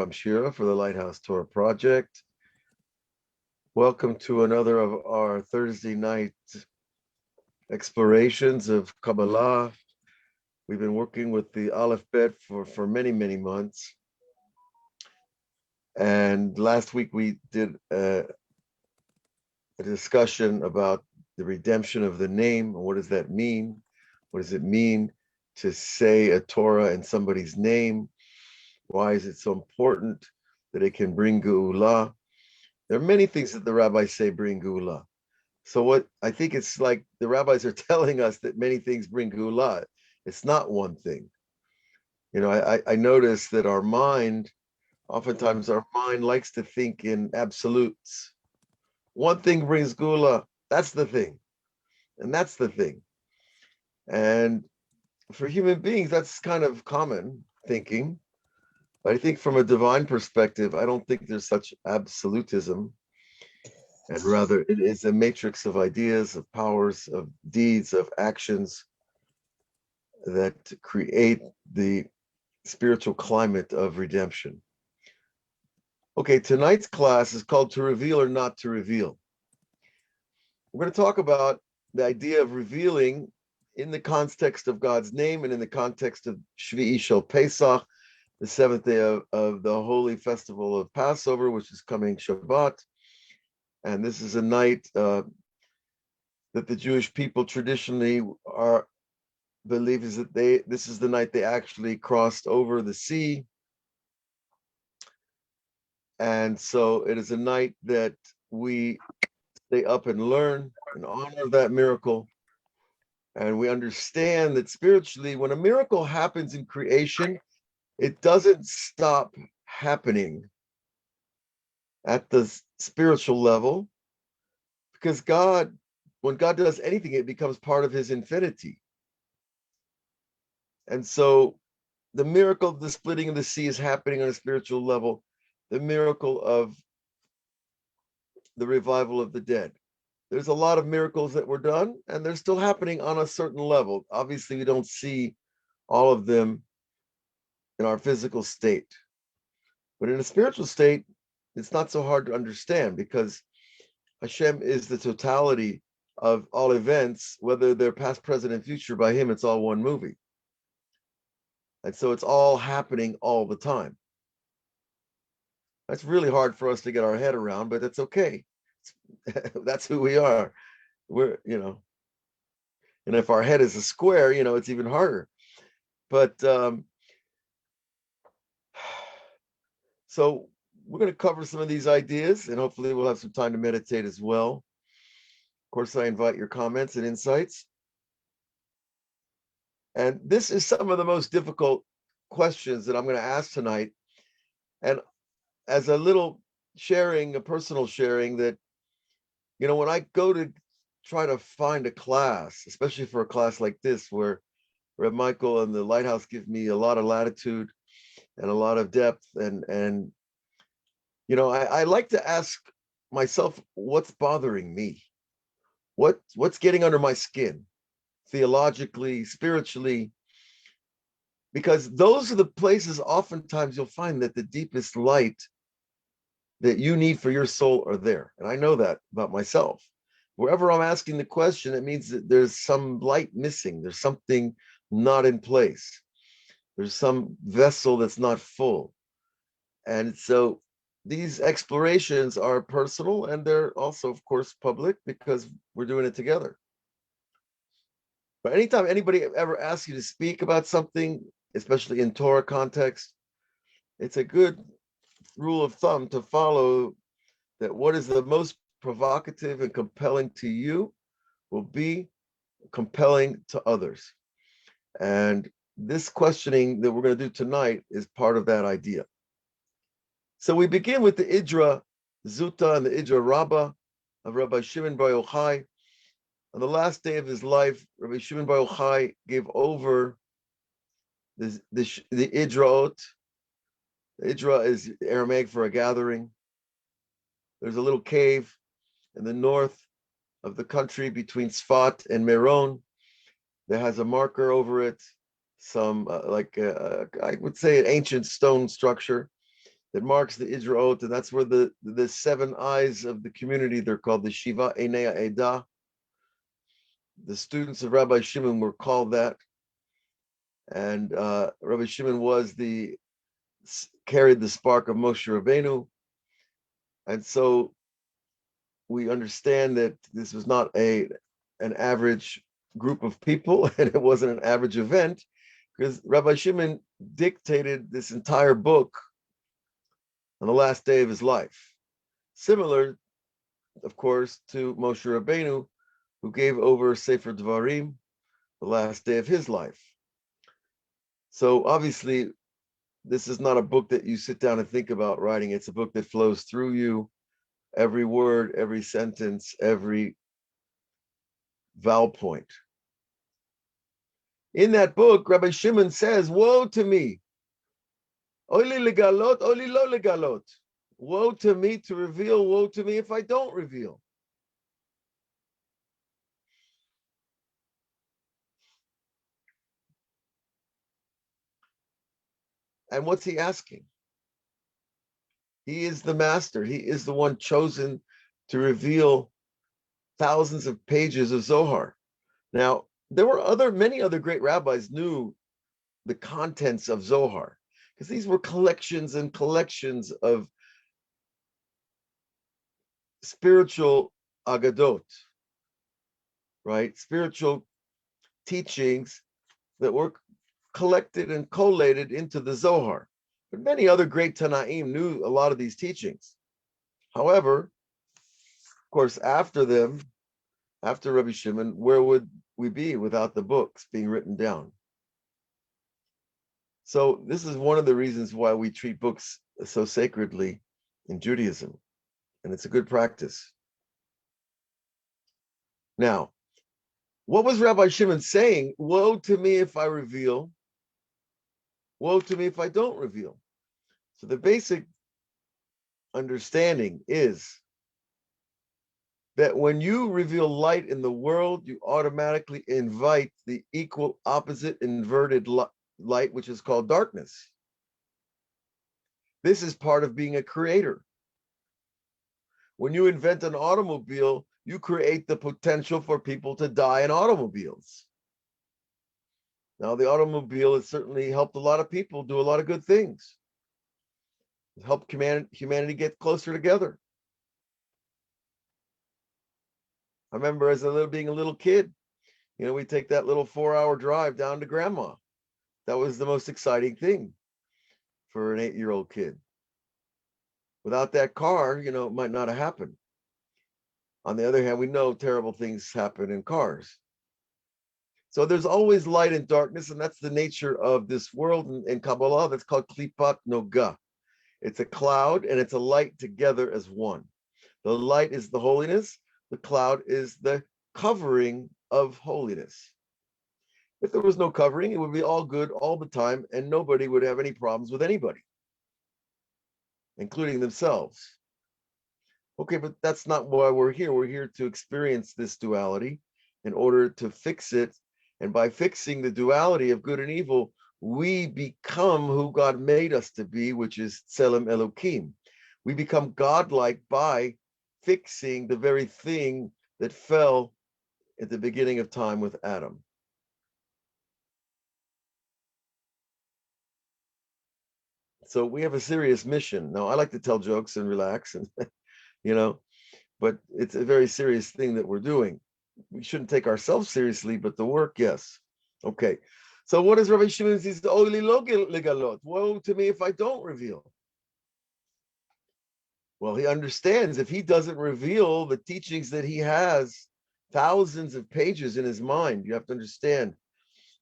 I'm Shira for the Lighthouse Torah Project. Welcome to another of our Thursday night explorations of Kabbalah. We've been working with the Aleph Bet for many, many months. And last week we did a discussion about the redemption of the name. What does that mean? What does it mean to say a Torah in somebody's name? Why is it so important that it can bring Geula? There are many things that the rabbis say bring Geula. So what I think it's like the rabbis are telling us that many things bring Geula. It's not one thing. You know, I notice that oftentimes our mind likes to think in absolutes. One thing brings Geula, that's the thing. And that's the thing. And for human beings, that's kind of common thinking. But I think from a divine perspective, I don't think there's such absolutism. And rather, it is a matrix of ideas, of powers, of deeds, of actions that create the spiritual climate of redemption. Okay, tonight's class is called To Reveal or Not to Reveal. We're going to talk about the idea of revealing in the context of God's name and in the context of Shvi'i Shel Pesach, the seventh day of the holy festival of Passover, which is coming Shabbat. And this is a night that the Jewish people traditionally believe is that this is the night they actually crossed over the sea. And so it is a night that we stay up and learn in honor of that miracle. And we understand that spiritually, when a miracle happens in creation, it doesn't stop happening at the spiritual level, because when God does anything, it becomes part of his infinity. And so the miracle of the splitting of the sea is happening on a spiritual level. The miracle of the revival of the dead. There's a lot of miracles that were done, and they're still happening on a certain level. Obviously, we don't see all of them in our physical state. But in a spiritual state, it's not so hard to understand, because Hashem is the totality of all events, whether they're past, present, and future. By him, it's all one movie. And so it's all happening all the time. That's really hard for us to get our head around, but that's okay. That's who we are. And if our head is a square, it's even harder. But so we're going to cover some of these ideas, and hopefully we'll have some time to meditate as well. Of course, I invite your comments and insights. And this is some of the most difficult questions that I'm going to ask tonight. And as a little sharing, a personal sharing, that, when I go to try to find a class, especially for a class like this, where Reb Michael and the Lighthouse give me a lot of latitude and a lot of depth, and I like to ask myself, what's bothering me? What's getting under my skin, theologically, spiritually? Because those are the places oftentimes you'll find that the deepest light that you need for your soul are there. And I know that about myself. Wherever I'm asking the question, it means that there's some light missing. There's something not in place. There's some vessel that's not full. And so these explorations are personal, and they're also, of course, public, because we're doing it together. But anytime anybody ever asks you to speak about something, especially in Torah context, it's a good rule of thumb to follow, that what is the most provocative and compelling to you will be compelling to others. And this questioning that we're going to do tonight is part of that idea. So we begin with the Idra Zuta and the Idra Rabbah of Rabbi Shimon Bar Yochai. On the last day of his life, Rabbi Shimon Bar Yochai gave over the Idraot. The Idra is Aramaic for a gathering. There's a little cave in the north of the country between Sfat and Meron that has a marker over it, some I would say an ancient stone structure. that marks the Idraot, and that's where the 7 eyes of the community, they're called the Shiva Einei Eda. The students of Rabbi Shimon were called that, and Rabbi Shimon carried the spark of Moshe Rabbeinu, and so we understand that this was not an average group of people, and it wasn't an average event, because Rabbi Shimon dictated this entire book on the last day of his life. Similar, of course, to Moshe Rabbeinu, who gave over Sefer Devarim the last day of his life. So obviously, this is not a book that you sit down and think about writing. It's a book that flows through you, every word, every sentence, every vowel point. In that book, Rabbi Shimon says, woe to me. Oli legalot, oli lo legalot. Woe to me to reveal, woe to me if I don't reveal. And what's he asking? He is the master. He is the one chosen to reveal thousands of pages of Zohar. Now, there were many other great rabbis knew the contents of Zohar, because these were collections and collections of spiritual agadot, right? Spiritual teachings that were collected and collated into the Zohar. But many other great Tanaim knew a lot of these teachings. However, of course, after them, after Rabbi Shimon, where would we be without the books being written down? So this is one of the reasons why we treat books so sacredly in Judaism, and it's a good practice. Now, what was Rabbi Shimon saying? Woe to me if I reveal, woe to me if I don't reveal. So the basic understanding is that when you reveal light in the world, you automatically invite the equal opposite inverted light, which is called darkness. This is part of being a creator. When you invent an automobile, you create the potential for people to die in automobiles. Now, the automobile has certainly helped a lot of people do a lot of good things. It helped humanity get closer together. I remember being a little kid, we take that little 4-hour drive down to grandma. That was the most exciting thing for an 8-year-old kid. Without that car, it might not have happened. On the other hand, we know terrible things happen in cars. So there's always light and darkness, and that's the nature of this world in Kabbalah. That's called klipat noga. It's a cloud and it's a light together as one. The light is the holiness. The cloud is the covering of holiness. If there was no covering, it would be all good all the time, and nobody would have any problems with anybody, including themselves. Okay, but that's not why we're here. We're here to experience this duality in order to fix it. And by fixing the duality of good and evil, we become who God made us to be, which is Tselem Elokim. We become godlike by fixing the very thing that fell at the beginning of time with Adam. So we have a serious mission. Now, I like to tell jokes and relax, and but it's a very serious thing that we're doing. We shouldn't take ourselves seriously, but the work, yes. Okay. So what does Rabbi Shimon say? Woe to me if I don't reveal. Well, he understands if he doesn't reveal the teachings that he has, thousands of pages in his mind. You have to understand,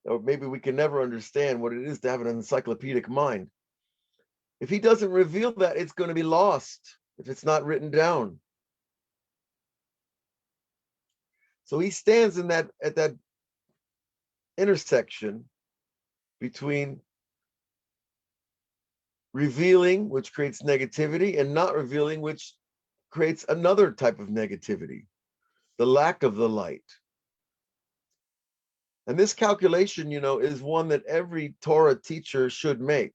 or maybe we can never understand what it is to have an encyclopedic mind. If he doesn't reveal that, it's going to be lost if it's not written down. So he stands at that intersection between revealing, which creates negativity, and not revealing, which creates another type of negativity, the lack of the light. And this calculation, is one that every Torah teacher should make.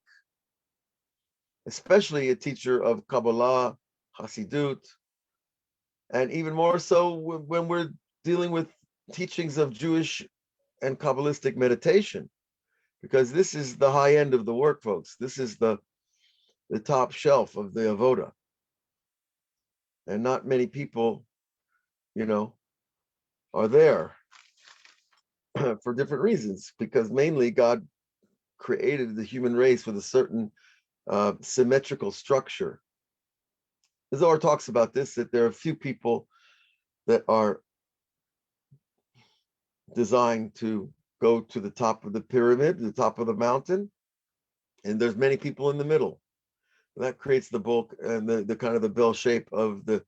especially a teacher of Kabbalah, Hasidut, and even more so when we're dealing with teachings of Jewish and Kabbalistic meditation, because this is the high end of the work, folks. This is the top shelf of the avoda, and not many people, are there for different reasons, because mainly God created the human race with a certain symmetrical structure. The Zohar talks about this, that there are a few people that are designed to go to the top of the pyramid, the top of the mountain, and there's many people in the middle. That creates the bulk and the kind of the bell shape of the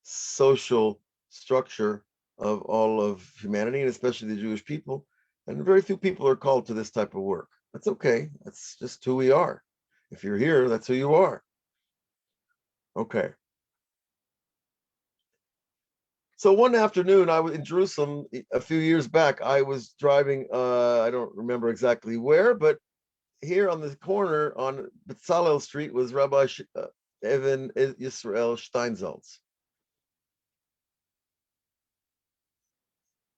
social structure of all of humanity, and especially the Jewish people. And very few people are called to this type of work. That's okay. That's just who we are. If you're here, that's who you are. Okay. So one afternoon, I was in Jerusalem a few years back. I was driving, I don't remember exactly where, but here on the corner on Bezalel Street was Rabbi Evan Yisrael Steinsaltz.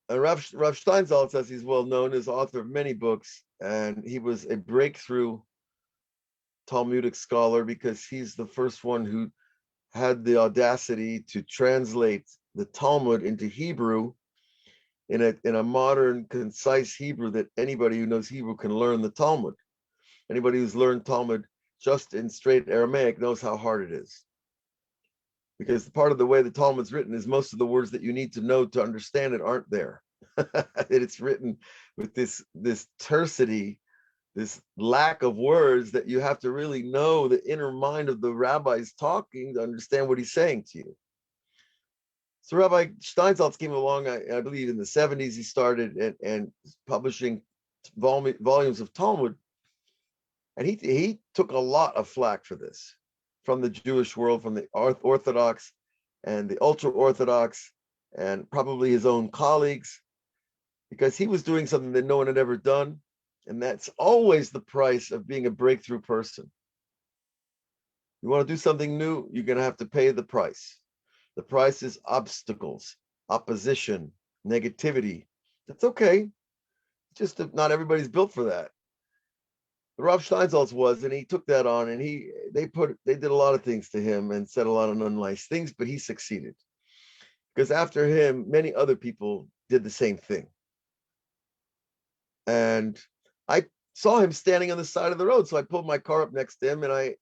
And Rav Steinsaltz, as he's well known, is author of many books, and he was a breakthrough Talmudic scholar because he's the first one who had the audacity to translate the Talmud into Hebrew in a modern, concise Hebrew that anybody who knows Hebrew can learn the Talmud. Anybody who's learned Talmud just in straight Aramaic knows how hard it is. Because part of the way the Talmud's written is most of the words that you need to know to understand it aren't there. It's written with this tersity, this lack of words that you have to really know the inner mind of the rabbis talking to understand what he's saying to you. So Rabbi Steinsaltz came along, I believe in the 70s, he started and publishing volumes of Talmud. And he took a lot of flack for this from the Jewish world, from the Orthodox and the ultra-Orthodox, and probably his own colleagues, because he was doing something that no one had ever done. And that's always the price of being a breakthrough person. You want to do something new, you're going to have to pay the price. The price is obstacles, opposition, negativity. That's okay. Just not everybody's built for that. Rav Steinsaltz was, and he took that on, and they did a lot of things to him and said a lot of unnice things, but he succeeded. Because after him, many other people did the same thing. And I saw him standing on the side of the road, so I pulled my car up next to him, and I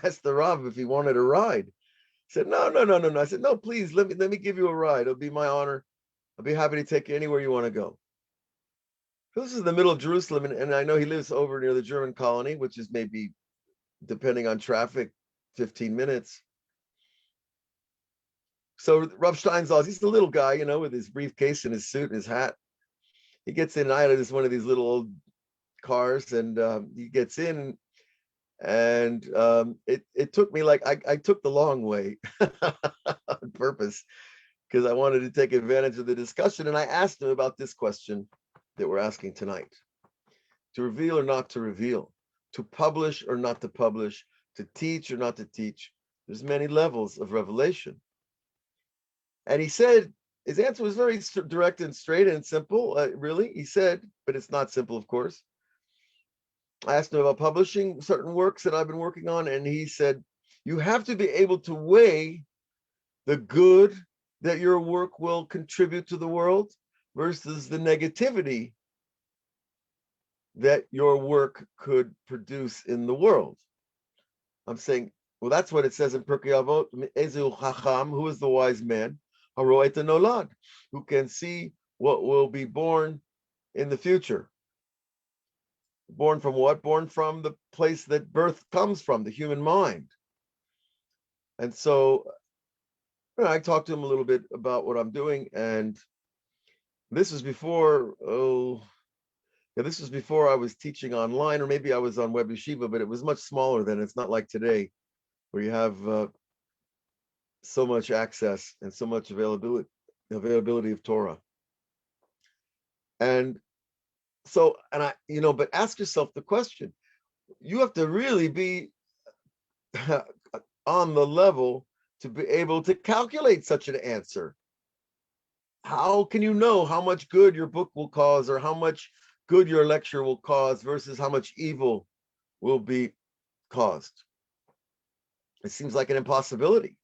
asked the Rav if he wanted a ride. He said, no. I said, no, please, let me give you a ride. It'll be my honor. I'll be happy to take you anywhere you want to go. This is the middle of Jerusalem, and I know he lives over near the German colony, which is maybe, depending on traffic, 15 minutes. So Rav Steinsaltz, he's a little guy, with his briefcase and his suit and his hat. He gets in. I had one of these little old cars, and he gets in, and it took me I took the long way on purpose because I wanted to take advantage of the discussion, and I asked him about this question that we're asking tonight: to reveal or not to reveal, to publish or not to publish, to teach or not to teach. There's many levels of revelation. And he said, his answer was very direct and straight and simple, really. He said, but it's not simple, of course. I asked him about publishing certain works that I've been working on, and he said, you have to be able to weigh the good that your work will contribute to the world versus the negativity that your work could produce in the world. I'm saying, well, that's what it says in Pirkei Avot, Ezu Chacham, who is the wise man, Haroet Nolad, who can see what will be born in the future. Born from what? Born from the place that birth comes from, the human mind. And so I talked to him a little bit about what I'm doing, and this was before, this was before I was teaching online, or maybe I was on Web Yeshiva, but it was much smaller then. It's not like today, where you have so much access and so much availability of Torah. And so, but ask yourself the question, you have to really be on the level to be able to calculate such an answer. How can you know how much good your book will cause, or how much good your lecture will cause versus how much evil will be caused? It seems like an impossibility.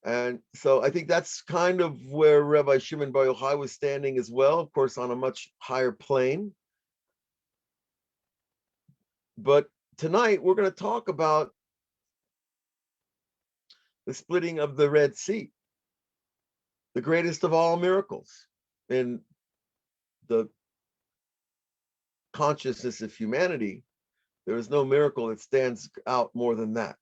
And so I think that's kind of where Rabbi Shimon Bar Yochai was standing as well, of course, on a much higher plane. But tonight we're going to talk about the splitting of the Red Sea, the greatest of all miracles in the consciousness of humanity. There is no miracle that stands out more than that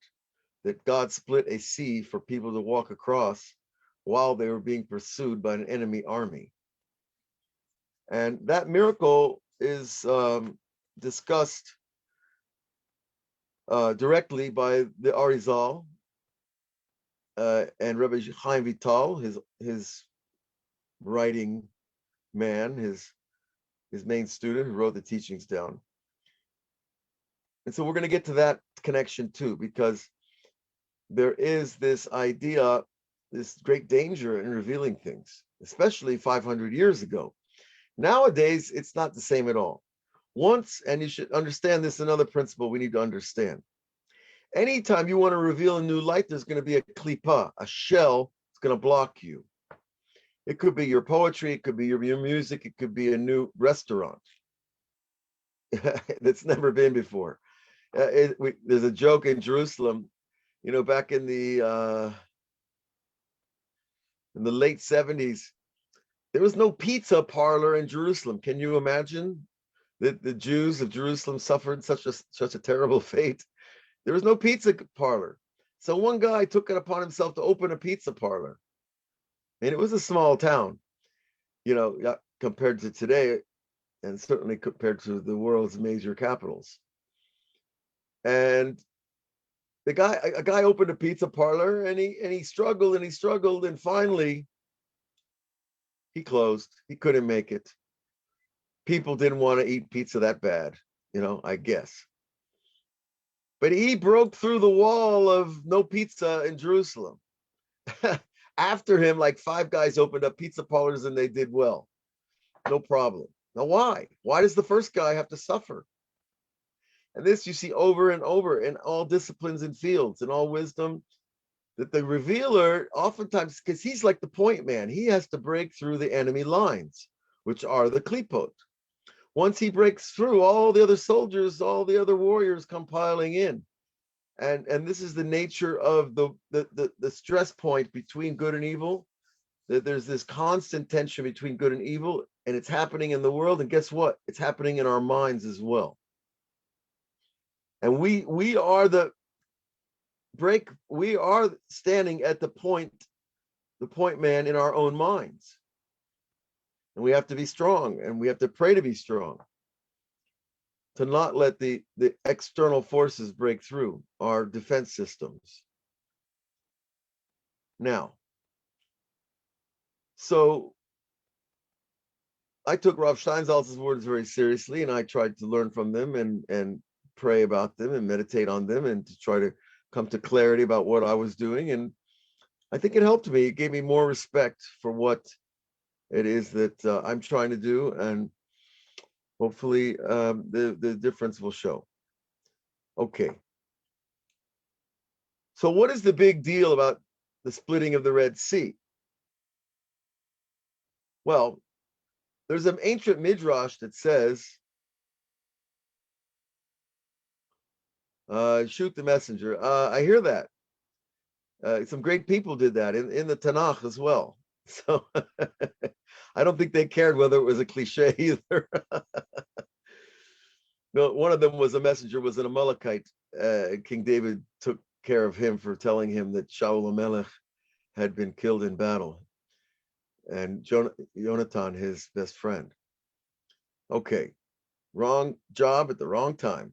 God split a sea for people to walk across while they were being pursued by an enemy army. And that miracle is discussed directly by the Arizal and Rabbi Chaim Vital, his writing man, his main student who wrote the teachings down. And so we're going to get to that connection too, because there is this idea, this great danger in revealing things, especially 500 years ago. Nowadays, it's not the same at all. Once, and you should understand this, another principle we need to understand. Anytime you want to reveal a new light, there's going to be a klipa, a shell that's going to block you. It could be your poetry, it could be your music, it could be a new restaurant that's never been before. There's a joke in Jerusalem, back in the late 70s, there was no pizza parlor in Jerusalem. Can you imagine that the Jews of Jerusalem suffered such a terrible fate? There was no pizza parlor. So one guy took it upon himself to open a pizza parlor. And it was a small town, compared to today, and certainly compared to the world's major capitals. And a guy opened a pizza parlor, and he struggled, and finally he closed. He couldn't make it. People didn't want to eat pizza that bad, I guess. But he broke through the wall of no pizza in Jerusalem. After him, like 5 guys opened up pizza parlors, and they did well. No problem. Now, why? Why does the first guy have to suffer? And this you see over and over in all disciplines and fields, in all wisdom, that the revealer, oftentimes, because he's like the point man, he has to break through the enemy lines, which are the klipot. Once he breaks through, all the other soldiers, all the other warriors come piling in. And this is the nature of the stress point between good and evil, that there's this constant tension between good and evil, and it's happening in the world. And guess what? It's happening in our minds as well. And we are standing at the point man in our own minds. And we have to be strong, and we have to pray to be strong, to not let the external forces break through our defense systems. Now, so I took Rav Steinsaltz's words very seriously, and I tried to learn from them and pray about them and meditate on them, and to try to come to clarity about what I was doing. And I think it helped me. It gave me more respect for what it is that I'm trying to do, and hopefully the difference will show. Okay. So what is the big deal about the splitting of the Red Sea? Well, there's an ancient midrash that says, shoot the messenger. I hear that. Some great people did that in the Tanakh as well. So I don't think they cared whether it was a cliche either. No, one of them was a messenger, was an Amalekite. King David took care of him for telling him that Shaul HaMelech had been killed in battle, and Jonathan, his best friend. Okay, wrong job at the wrong time.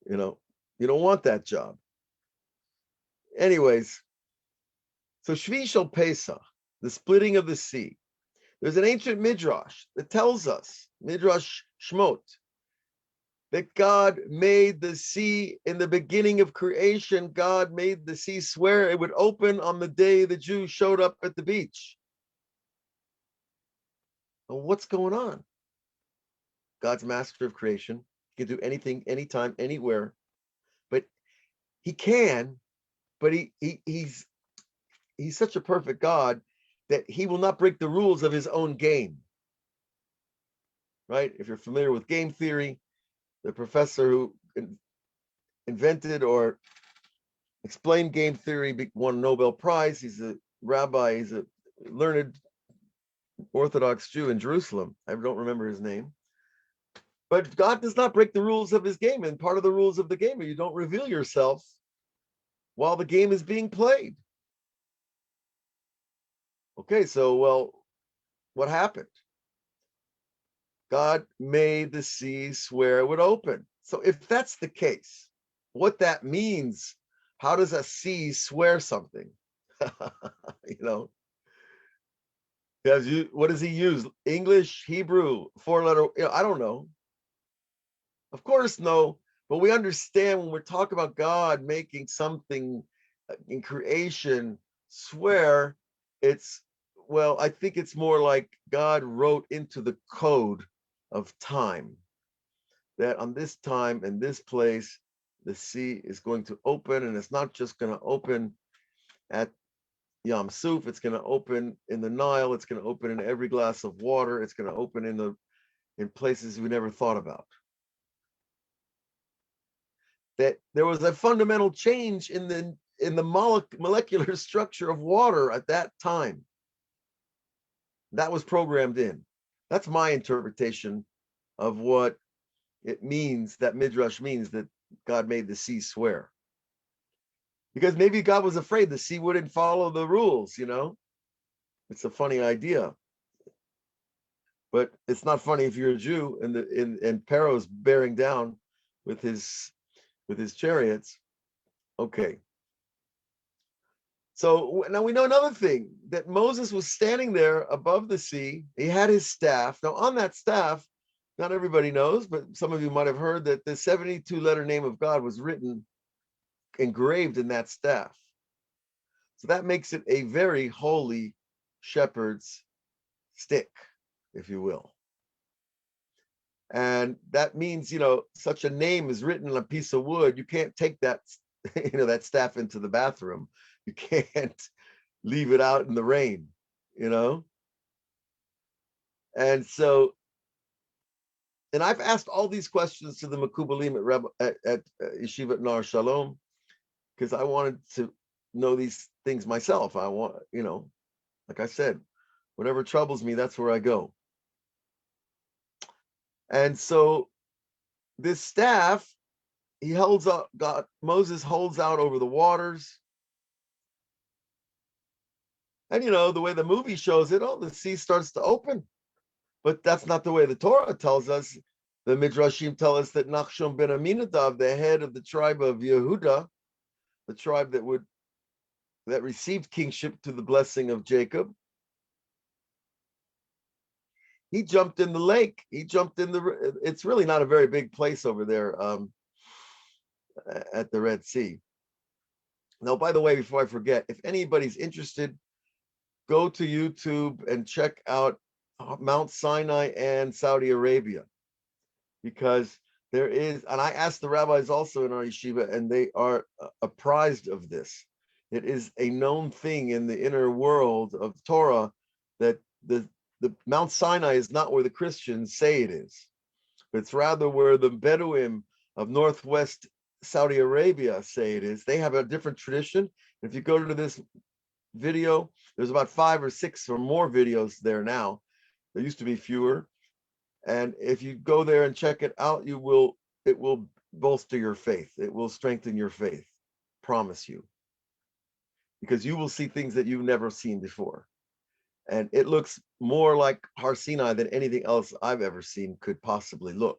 You don't want that job. Anyways, so Shvi Shel Pesach, the splitting of the sea. There's an ancient midrash that tells us, Midrash Shmot, that God made the sea in the beginning of creation. God made the sea swear it would open on the day the Jews showed up at the beach. Well, what's going on? God's master of creation. He can do anything, anytime, anywhere. But he can, but he's such a perfect God that he will not break the rules of his own game. Right? If you're familiar with game theory, the professor who invented or explained game theory won a Nobel Prize. He's a rabbi. He's a learned Orthodox Jew in Jerusalem. I don't remember his name. But God does not break the rules of his game. And part of the rules of the game are you don't reveal yourself while the game is being played. Okay, so, well, what happened? God made the sea swear it would open. So if that's the case, what that means, how does a sea swear something? You know, what does he use? English, Hebrew, four-letter, I don't know. Of course, no, but we understand when we're talking about God making something in creation swear, I think it's more like God wrote into the code of time that on this time and this place, the sea is going to open, and it's not just going to open at Yam Suf, it's going to open in the Nile, it's going to open in every glass of water, it's going to open in places we never thought about. That there was a fundamental change in the molecular structure of water at that time. That was programmed in. That's my interpretation of what it means, that Midrash means that God made the sea swear. Because maybe God was afraid the sea wouldn't follow the rules, It's a funny idea. But it's not funny if you're a Jew and Pharaoh's bearing down with his chariots. Okay. So now we know another thing, that Moses was standing there above the sea. He had his staff. Now on that staff, not everybody knows, but some of you might have heard that the 72-letter name of God was engraved in that staff. So that makes it a very holy shepherd's stick, if you will. And that means, such a name is written on a piece of wood. You can't take that, that staff into the bathroom. You can't leave it out in the rain, And so, and I've asked all these questions to the Mekubalim at Yeshivat Nar Shalom, because I wanted to know these things myself. I want, like I said, whatever troubles me, that's where I go. And so this staff, Moses holds out over the waters. And the way the movie shows it, the sea starts to open. But that's not the way the Torah tells us. The Midrashim tell us that Nachshon ben Aminadav, the head of the tribe of Yehuda, the tribe that received kingship to the blessing of Jacob, he jumped in the lake. It's really not a very big place over there at the Red Sea. Now, by the way, before I forget, if anybody's interested, go to YouTube and check out Mount Sinai and Saudi Arabia, because there is, and I asked the rabbis also in our yeshiva, and they are apprised of this. It is a known thing in the inner world of Torah that the Mount Sinai is not where the Christians say it is, but it's rather where the Bedouin of northwest Saudi Arabia say it is. They have a different tradition. If you go to this video, there's about 5 or 6 or more videos there now. There used to be fewer. And if you go there and check it out, it will bolster your faith. It will strengthen your faith. Promise you. Because you will see things that you've never seen before. And it looks more like Har Sinai than anything else I've ever seen could possibly look.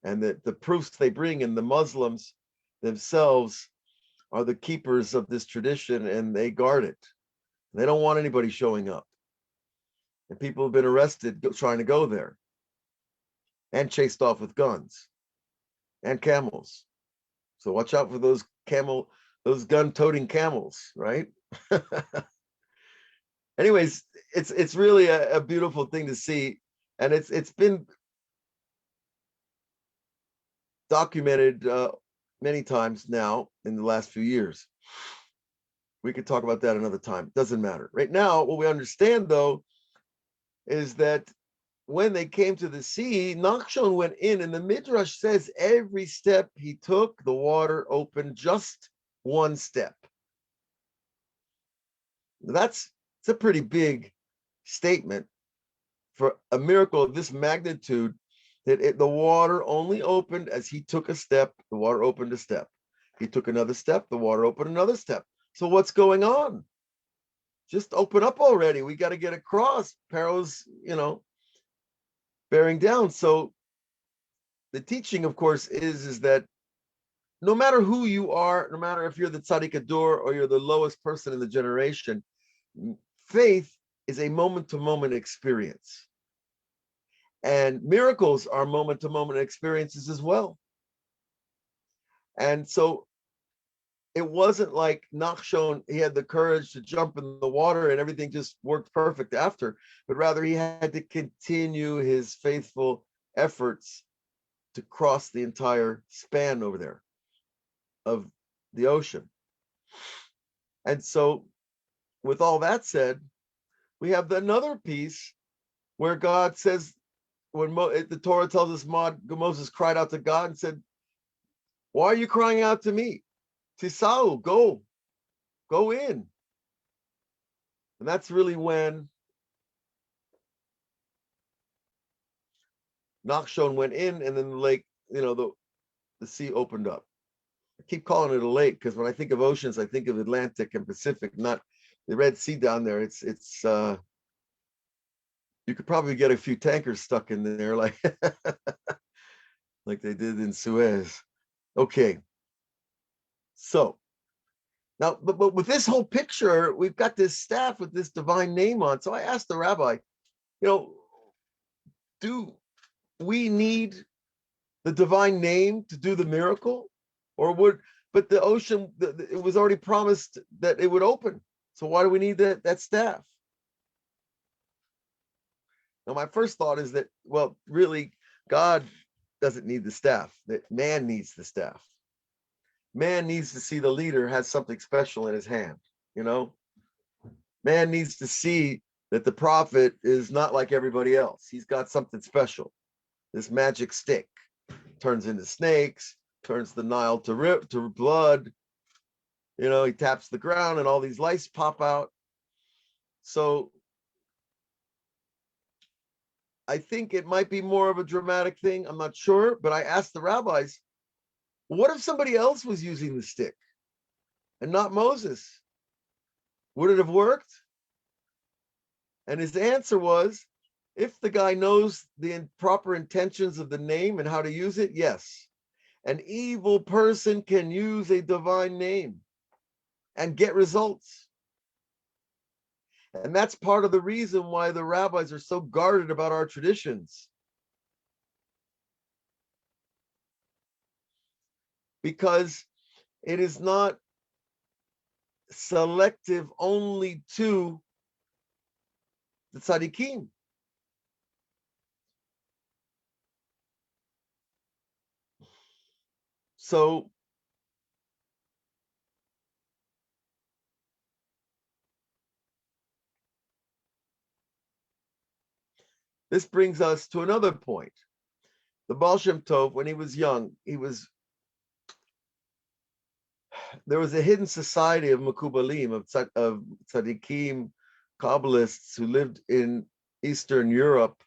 And the proofs they bring, and the Muslims themselves are the keepers of this tradition, and they guard it. They don't want anybody showing up. And people have been arrested trying to go there and chased off with guns. and camels. So watch out for those gun-toting camels, right? Anyways, it's really a beautiful thing to see, and it's been documented many times now in the last few years. We could talk about that another time. Doesn't matter. Right now, what we understand though is that when they came to the sea, Nachshon went in, and the Midrash says every step he took, the water opened just one step. It's a pretty big statement for a miracle of this magnitude, that the water only opened as he took a step, the water opened a step. He took another step, the water opened another step. So what's going on? Just open up already. We got to get across. Pharaoh's, bearing down. So the teaching, of course, is that no matter who you are, no matter if you're the tzaddik ador or you're the lowest person in the generation, faith is a moment-to-moment experience. And miracles are moment-to-moment experiences as well. And so it wasn't like Nachshon, he had the courage to jump in the water and everything just worked perfect after, but rather he had to continue his faithful efforts to cross the entire span over there of the ocean. And so with all that said, we have another piece where God says, when the Torah tells us Moses cried out to God and said, why are you crying out to me? Tisau, go in. And that's really when Nachshon went in, and then the lake, the sea opened up. I keep calling it a lake because when I think of oceans, I think of Atlantic and Pacific, not the Red Sea down there. It's you could probably get a few tankers stuck in there like like they did in Suez. Okay. So now, but with this whole picture, we've got this staff with this divine name on. So I asked the rabbi, do we need the divine name to do the miracle? But the ocean, it was already promised that it would open. So why do we need that staff? Now, my first thought is that, well, really, God doesn't need the staff, that man needs the staff. Man needs to see the leader has something special in his hand, Man needs to see that the prophet is not like everybody else. He's got something special. This magic stick turns into snakes, turns the Nile to blood. He taps the ground and all these lights pop out. So I think it might be more of a dramatic thing. I'm not sure, but I asked the rabbis, what if somebody else was using the stick and not Moses? Would it have worked? And his answer was, if the guy knows the proper intentions of the name and how to use it, yes. An evil person can use a divine name and get results. And that's part of the reason why the rabbis are so guarded about our traditions. Because it is not selective only to the tzaddikim. So this brings us to another point. The Baal Shem Tov, when he was young, there was a hidden society of Mekubalim, of tzaddikim, Kabbalists who lived in Eastern Europe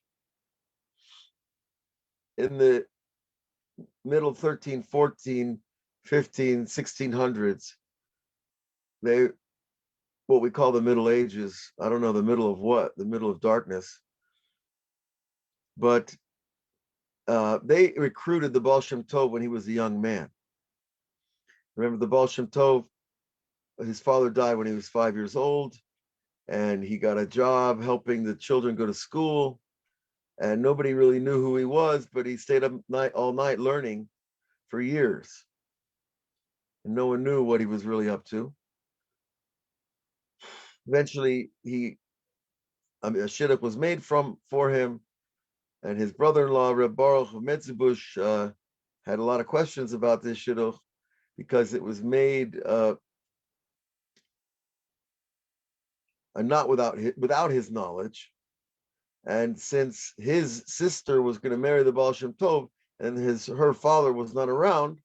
in the middle 13, 14, 15, 1600s. What we call the Middle Ages. I don't know the middle of what, the middle of darkness. But they recruited the Baal Shem Tov when he was a young man. Remember, the Baal Shem Tov, his father died when he was 5 years old, and he got a job helping the children go to school, and nobody really knew who he was, but he stayed up all night learning for years. And no one knew what he was really up to. Eventually, a shidduch was made for him, and his brother-in-law, Reb Baruch of Metzebush, had a lot of questions about this shidduch because it was made not without his knowledge. And since his sister was going to marry the Baal Shem Tov, and her father was not around,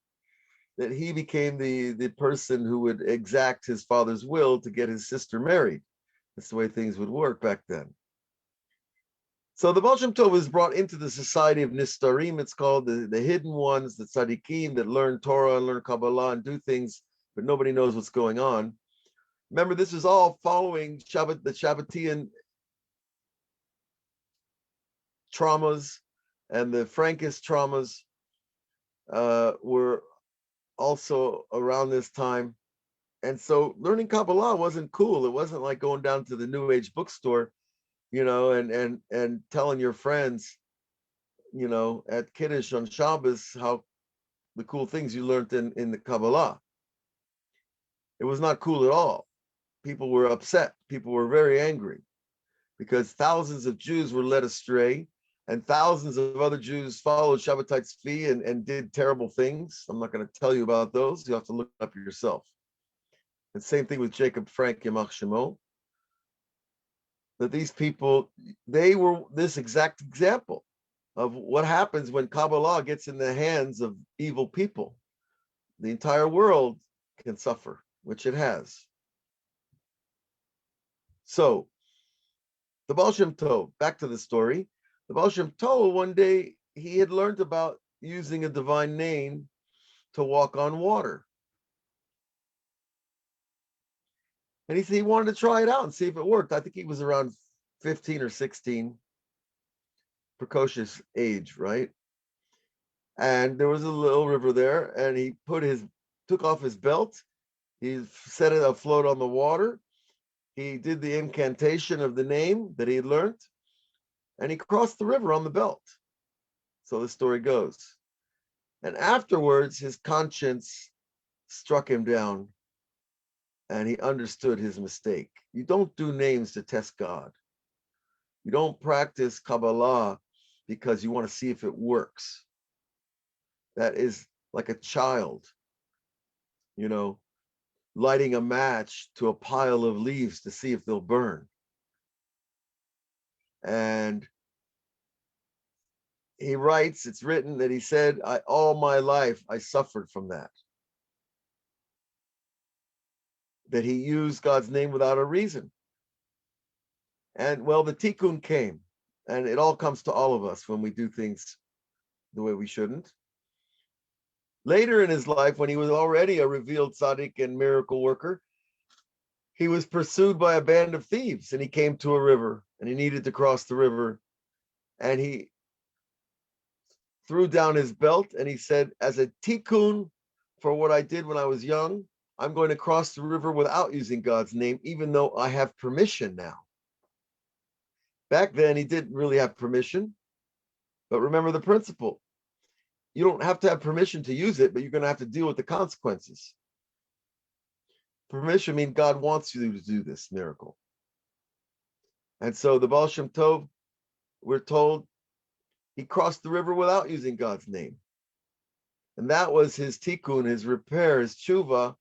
that he became the person who would exact his father's will to get his sister married. That's the way things would work back then. So the Baal Shem Tov was brought into the society of Nistarim. It's called the hidden ones, the tzaddikim that learn Torah and learn Kabbalah and do things, but nobody knows what's going on. Remember, this is all following the Shabbatian traumas, and the Frankist traumas were also around this time. And so learning Kabbalah wasn't cool. It wasn't like going down to the New Age bookstore, and telling your friends, at Kiddush on Shabbos, how the cool things you learned in the Kabbalah. It was not cool at all. People were upset. People were very angry because thousands of Jews were led astray, and thousands of other Jews followed Shabbatai Tzvi and did terrible things. I'm not going to tell you about those. You have to look up yourself. And same thing with Jacob Frank Yamach Shemo. That these people, they were this exact example of what happens when Kabbalah gets in the hands of evil people. The entire world can suffer, which it has. So, the Baal Shem Tov, back to the story. The Baal Shem Tov, one day, he had learned about using a divine name to walk on water. And he wanted to try it out and see if it worked. I think he was around 15 or 16, precocious age, right? And there was a little river there, and he took off his belt. He set it afloat on the water. He did the incantation of the name that he had learned, and he crossed the river on the belt. So the story goes. And afterwards, his conscience struck him down, and he understood his mistake. You don't do names to test God. You don't practice Kabbalah because you want to see if it works. That is like a child, lighting a match to a pile of leaves to see if they'll burn. And he writes, it's written that he said, all my life I suffered from that. That he used God's name without a reason. And well, the tikkun came, and it all comes to all of us when we do things the way we shouldn't. Later in his life, when he was already a revealed tzaddik and miracle worker, he was pursued by a band of thieves, and he came to a river, and he needed to cross the river, and he threw down his belt, and he said, as a tikkun for what I did when I was young, I'm going to cross the river without using God's name, even though I have permission now. Back then, he didn't really have permission, but remember the principle. You don't have to have permission to use it, but you're going to have to deal with the consequences. Permission means God wants you to do this miracle. And so the Baal Shem Tov, we're told, he crossed the river without using God's name. And that was his tikkun, his repair, his tshuva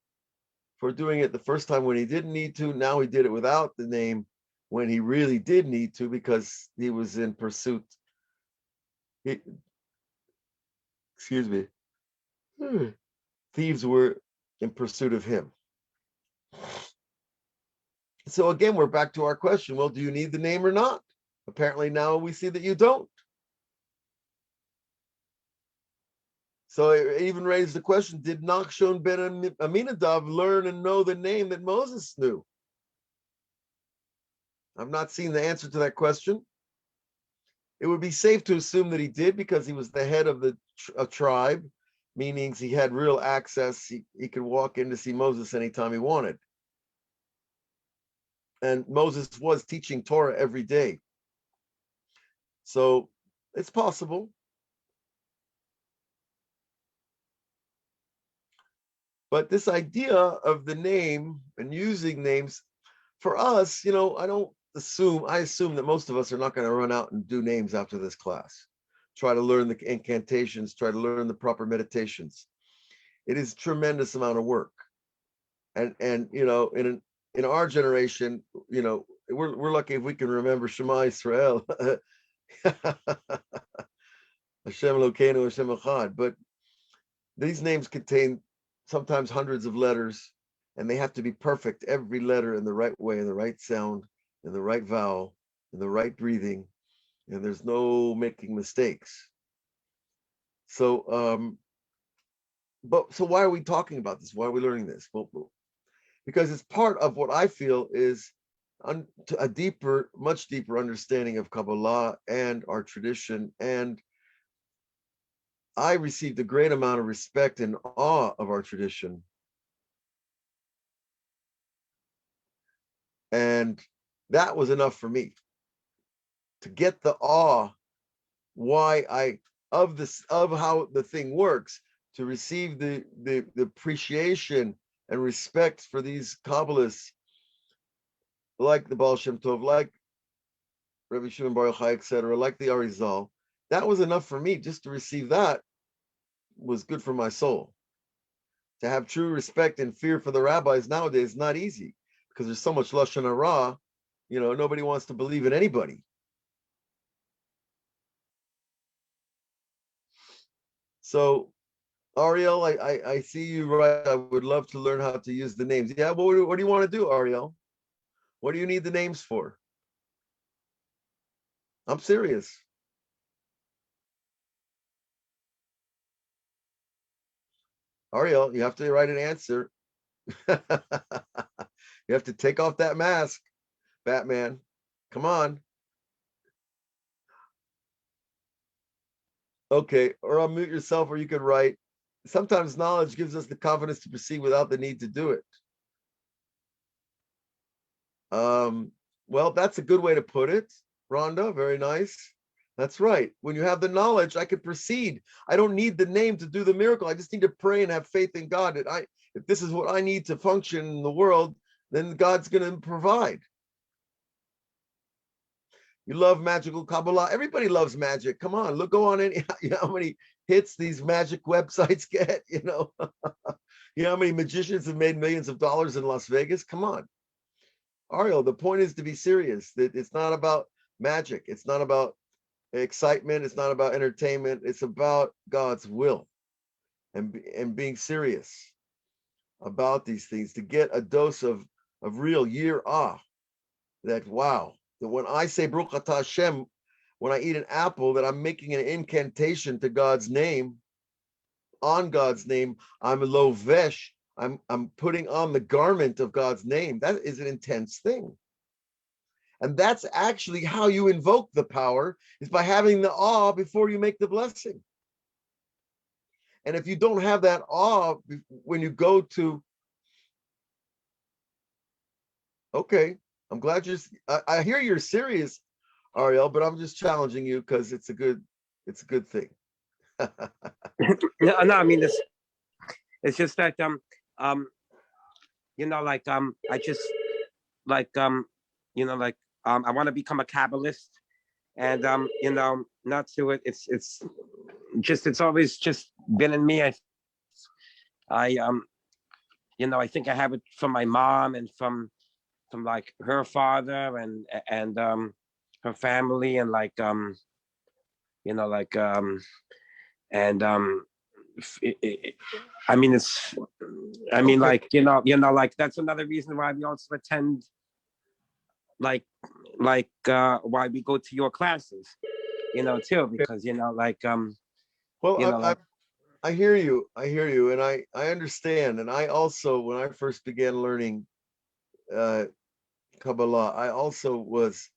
for doing it the first time when he didn't need to. Now he did it without the name when he really did need to because he was in pursuit. Thieves were in pursuit of him. So again, we're back to our question. Well, do you need the name or not? Apparently now we see that you don't. So it even raised the question, did Nachshon ben Aminadav learn and know the name that Moses knew? I've not seen the answer to that question. It would be safe to assume that he did because he was the head of the tribe, meaning he had real access. He could walk in to see Moses anytime he wanted. And Moses was teaching Torah every day. So it's possible. But this idea of the name and using names for us, I assume that most of us are not going to run out and do names after this class. Try to learn the incantations, try to learn the proper meditations. It is a tremendous amount of work. And in our generation, we're lucky if we can remember Shema Israel. Hashem Elokeinu, Hashem Echad. But these names contain sometimes hundreds of letters, and they have to be perfect, every letter in the right way, in the right sound, in the right vowel, in the right breathing, and there's no making mistakes. So, so why are we talking about this? Why are we learning this? Well, because it's part of what I feel is a deeper, much deeper understanding of Kabbalah and our tradition. And I received a great amount of respect and awe of our tradition. And that was enough for me to get the awe, of how the thing works, to receive the appreciation and respect for these Kabbalists, like the Baal Shem Tov, like Rabbi Shimon Bar Yochai, etc., like the Arizal. That was enough for me. Just to receive that was good for my soul. To have true respect and fear for the rabbis nowadays is not easy, because there's so much Lashon Hara. Nobody wants to believe in anybody. So, Ariel, I see you right. I would love to learn how to use the names. Yeah, what do you want to do, Ariel? What do you need the names for? I'm serious. Ariel, you have to write an answer. You have to take off that mask, Batman. Come on. Okay, or unmute yourself, or you could write. Sometimes knowledge gives us the confidence to proceed without the need to do it. Well, that's a good way to put it, Rhonda. Very nice. That's right. When you have the knowledge, I could proceed. I don't need the name to do the miracle. I just need to pray and have faith in God. If this is what I need to function in the world, then God's going to provide. You love magical Kabbalah. Everybody loves magic. Come on, go on any. How many hits these magic websites get? You know how many magicians have made millions of dollars in Las Vegas? Come on, Ariel. The point is to be serious. That it's not about magic. It's not about excitement. It's not about entertainment. It's about God's will, and being serious about these things to get a dose of real yirah. That wow. That when I say Baruch Atah Hashem, when I eat an apple, that I'm making an incantation to God's name, on God's name. I'm lovesh. I'm putting on the garment of God's name. That is an intense thing. And that's actually how you invoke the power, is by having the awe before you make the blessing. And if you don't have that awe when you go to, okay, I'm glad I hear you're serious, Ariel, but I'm just challenging you because it's a good thing. No, I mean it's just that I just I want to become a Kabbalist, and not to it. It's always just been in me. I think I have it from my mom and from like her father and her family and I mean it's like that's another reason why we also attend why we go to your classes, too, because well, I hear you, and I understand. And I also, when I first began learning Kabbalah, I also was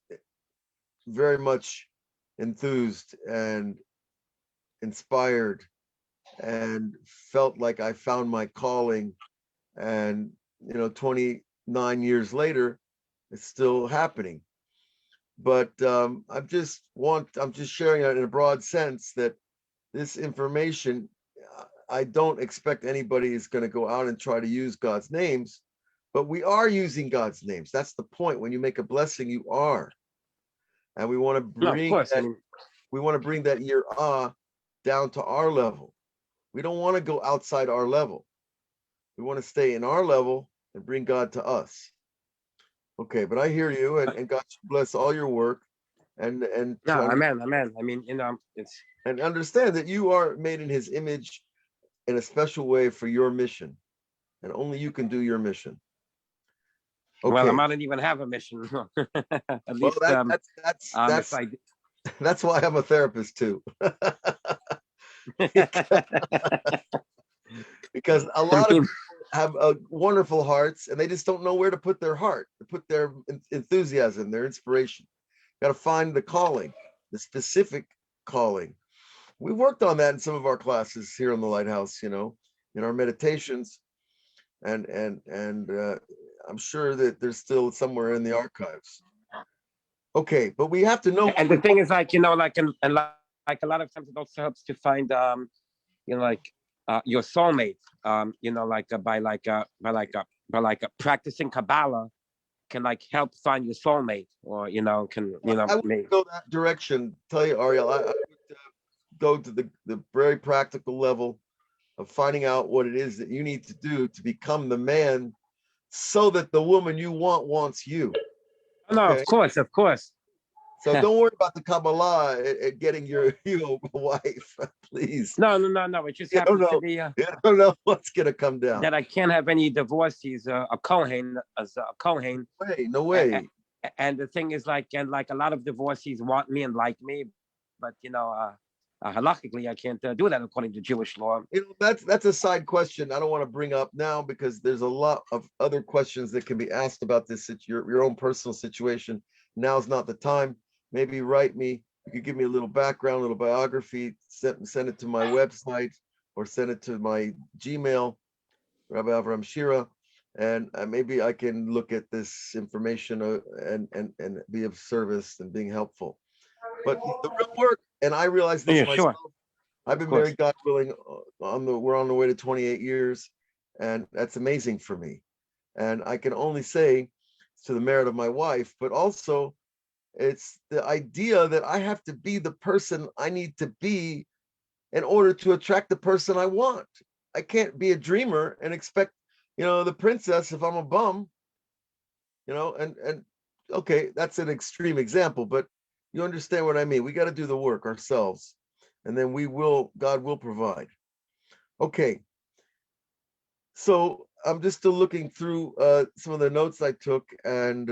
very much enthused and inspired and felt like I found my calling. And 29 years later, it's still happening. But I'm just sharing it in a broad sense that this information, I don't expect anybody is going to go out and try to use God's names, but we are using God's names. That's the point. When you make a blessing, you are. And we want to No, of bring course. I that, mean, yirah down to our level. We don't want to go outside our level. We want to stay in our level and bring God to us. Okay, but I hear you, and God should bless all your work, and no, amen, amen. I mean, it's and understand that you are made in His image in a special way for your mission, and only you can do your mission. well, I Okay. might not even have a mission. At Well, least, if I, that's why I'm a therapist too. Because a I lot of mean, people have wonderful hearts, and they just don't know where to put their heart, to put their enthusiasm, their inspiration. Got to find the calling, the specific calling. We worked on that in some of our classes here in the Lighthouse, in our meditations, and I'm sure that there's still somewhere in the archives. Okay, but we have to know. and the thing is, like, like a lot of times it also helps to find, like your soulmate. Like by practicing Kabbalah can like help find your soulmate, or I would maybe. go that direction. Tell you, Ariel, I would go to the very practical level of finding out what it is that you need to do to become the man, so that the woman you want wants you. No, Okay, of course. so don't worry about the Kabbalah at getting you a wife, please. No. It just You don't happens to know. be You don't know what's gonna come down. that I can't have any divorcees, a Kohen, as a Kohen. No way. And the thing is, like, and like a lot of divorcees want me and like me, but halachically, I can't do that according to Jewish law. That's a side question I don't want to bring up now, because there's a lot of other questions that can be asked about this, your own personal situation. Now's not the time. Maybe write me. You could give me a little background, a little biography, send it to my website, or send it to my Gmail, Rabbi Avraham Shira, and maybe I can look at this information and be of service and being helpful. But the real work, and I realize this myself. Sure. I've been married, God willing, we're on the way to 28 years, and that's amazing for me. And I can only say it's to the merit of my wife, but also it's the idea that I have to be the person I need to be in order to attract the person I want. I can't be a dreamer and expect, the princess if I'm a bum, and okay, that's an extreme example, but you understand what I mean. We got to do the work ourselves, and then God will provide. Okay. So I'm just still looking through some of the notes I took, and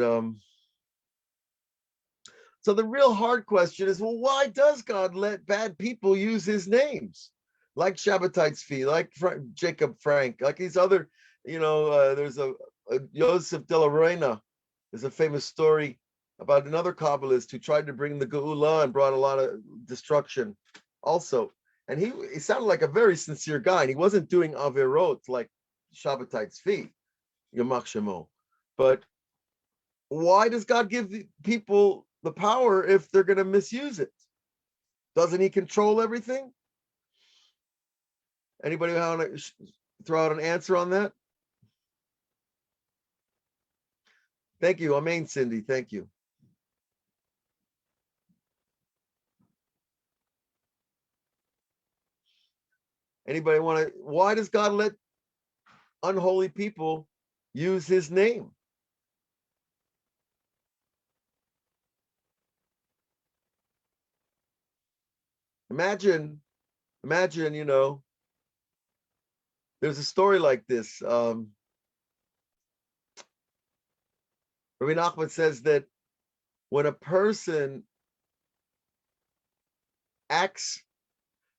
so the real hard question is, well, why does God let bad people use His names, like Shabbatite Tzvi, like Jacob Frank, like these other, there's a Yosef de la Reina. There's a famous story about another Kabbalist who tried to bring the Geula and brought a lot of destruction, also. And he sounded like a very sincere guy, and he wasn't doing averot like Shabbatite Tzvi, Yamach Shemo. But why does God give people the power if they're going to misuse it? Doesn't He control everything? Anybody want to throw out an answer on that? Thank you. Amen, Cindy. Thank you. Anybody want to? Why does God let unholy people use His name? Imagine, there's a story like this. Rabbi Nachman says that when a person acts,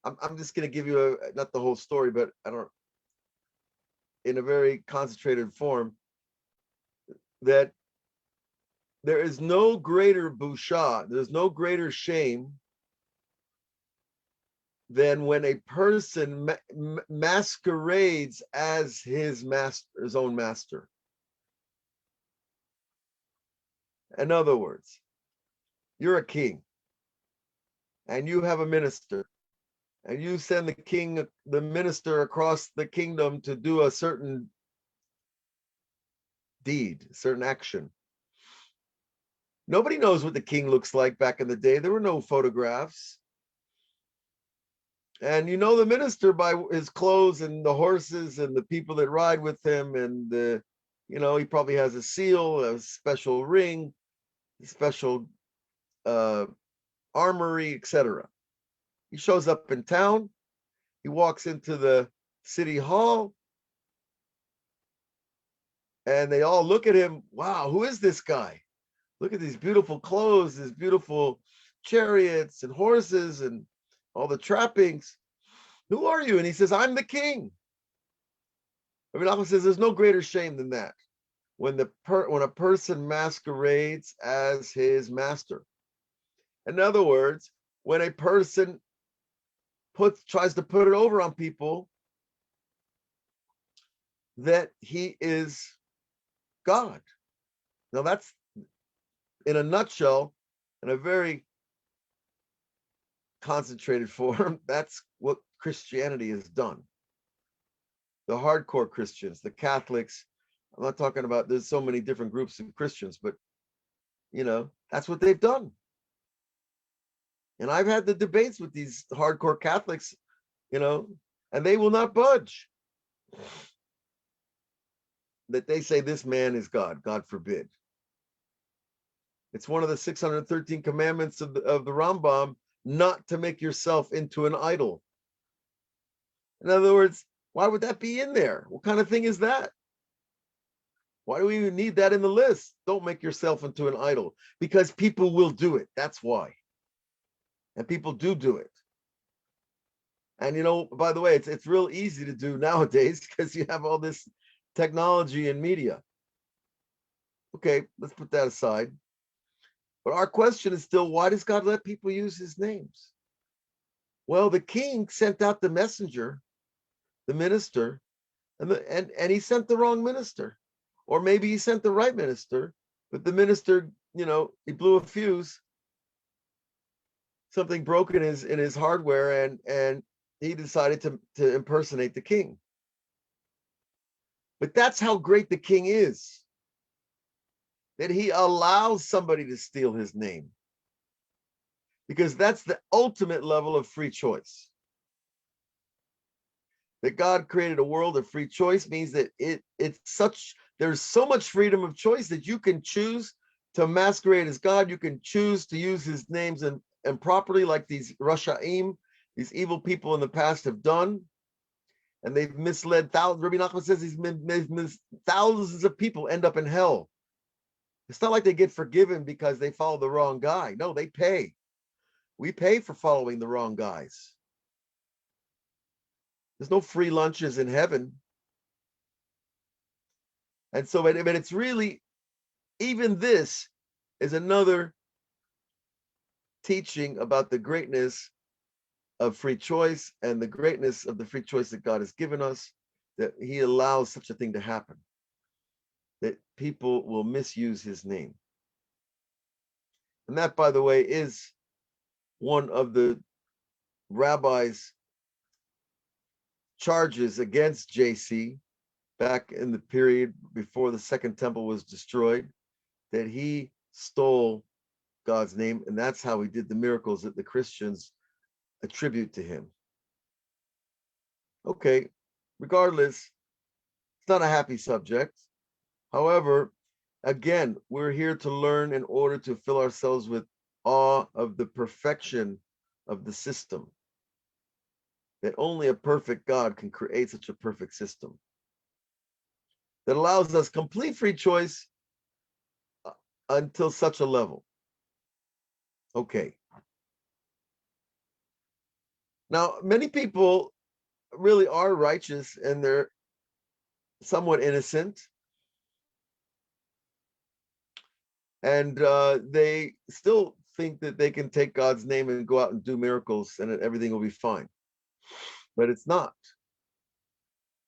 I'm just going to give you not the whole story, but in a very concentrated form, that there is no greater busha, there's no greater shame than when a person masquerades as his own master. In other words, you're a king and you have a minister, and you send the king, the minister across the kingdom to do a certain deed, certain action. Nobody knows what the king looks like back in the day. There were no photographs. And you know the minister by his clothes and the horses and the people that ride with him. And, he probably has a seal, a special ring, a special armory, etc. He shows up in town. He walks into the city hall. And they all look at him. Wow, who is this guy? Look at these beautiful clothes, these beautiful chariots and horses and all the trappings. Who are you? And he says, I'm the king. Rabbi says there's no greater shame than that. When a person masquerades as his master. In other words, when a person tries to put it over on people that he is God. Now that's, in a nutshell, in a very concentrated form, that's what Christianity has done. The hardcore Christians, the Catholics, I'm not talking about, there's so many different groups of Christians, but that's what they've done. And I've had the debates with these hardcore Catholics, and they will not budge. That they say this man is God, God forbid. It's one of the 613 commandments of the Rambam not to make yourself into an idol. In other words, why would that be in there? What kind of thing is that? Why do we even need that in the list? Don't make yourself into an idol, because people will do it. That's why. And people do it. And by the way, it's real easy to do nowadays because you have all this technology and media. Okay, let's put that aside. But our question is still, why does God let people use his names? Well, the king sent out the messenger, the minister, and he sent the wrong minister. Or maybe he sent the right minister, but the minister, he blew a fuse. Something broke in his hardware, and he decided to impersonate the king. But that's how great the king is, that he allows somebody to steal his name, because that's the ultimate level of free choice. That God created a world of free choice means that there's so much freedom of choice that you can choose to masquerade as God. You can choose to use his names and properly, like these Rashaim, these evil people in the past have done. And they've misled thousands. Rabbi Nachman says thousands of people end up in hell. It's not like they get forgiven because they follow the wrong guy. No, they pay. We pay for following the wrong guys. There's no free lunches in heaven. And so, but it's really, even this is another teaching about the greatness of free choice and the greatness of the free choice that God has given us, that he allows such a thing to happen, that people will misuse his name. And that, by the way, is one of the rabbi's charges against JC back in the period before the Second Temple was destroyed, that he stole God's name, and that's how he did the miracles that the Christians attribute to him. Okay, regardless, it's not a happy subject. However, again, we're here to learn in order to fill ourselves with awe of the perfection of the system. That only a perfect God can create such a perfect system that allows us complete free choice until such a level. Okay. Now, many people really are righteous and they're somewhat innocent. And they still think that they can take God's name and go out and do miracles and everything will be fine. But it's not.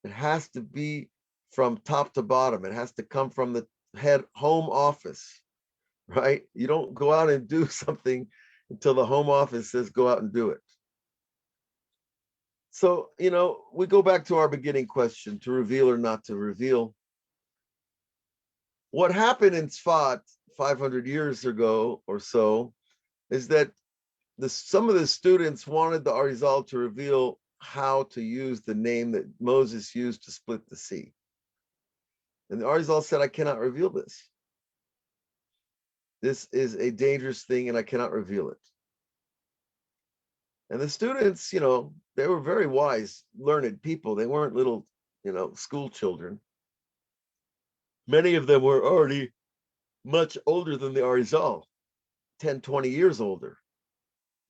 It has to be from top to bottom. It has to come from the head home office, right? You don't go out and do something until the home office says go out and do it. So, we go back to our beginning question, to reveal or not to reveal. What happened in Tzfat 500 years ago or so is that some of the students wanted the Arizal to reveal how to use the name that Moses used to split the sea. And the Arizal said, I cannot reveal this. This is a dangerous thing and I cannot reveal it. And the students, they were very wise, learned people. They weren't little, school children. Many of them were already much older than the Arizal, 10, 20 years older.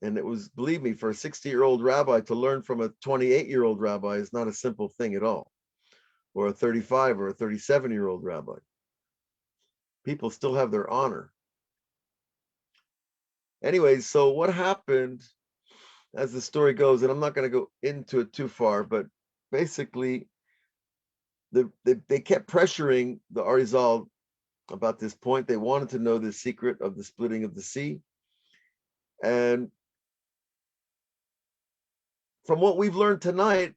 And it was, believe me, for a 60-year-old rabbi to learn from a 28-year-old rabbi is not a simple thing at all, or a 35 or a 37-year-old rabbi. People still have their honor. Anyways, so what happened, as the story goes, and I'm not going to go into it too far, but basically, they kept pressuring the Arizal about this point. They wanted to know the secret of the splitting of the sea. And from what we've learned tonight,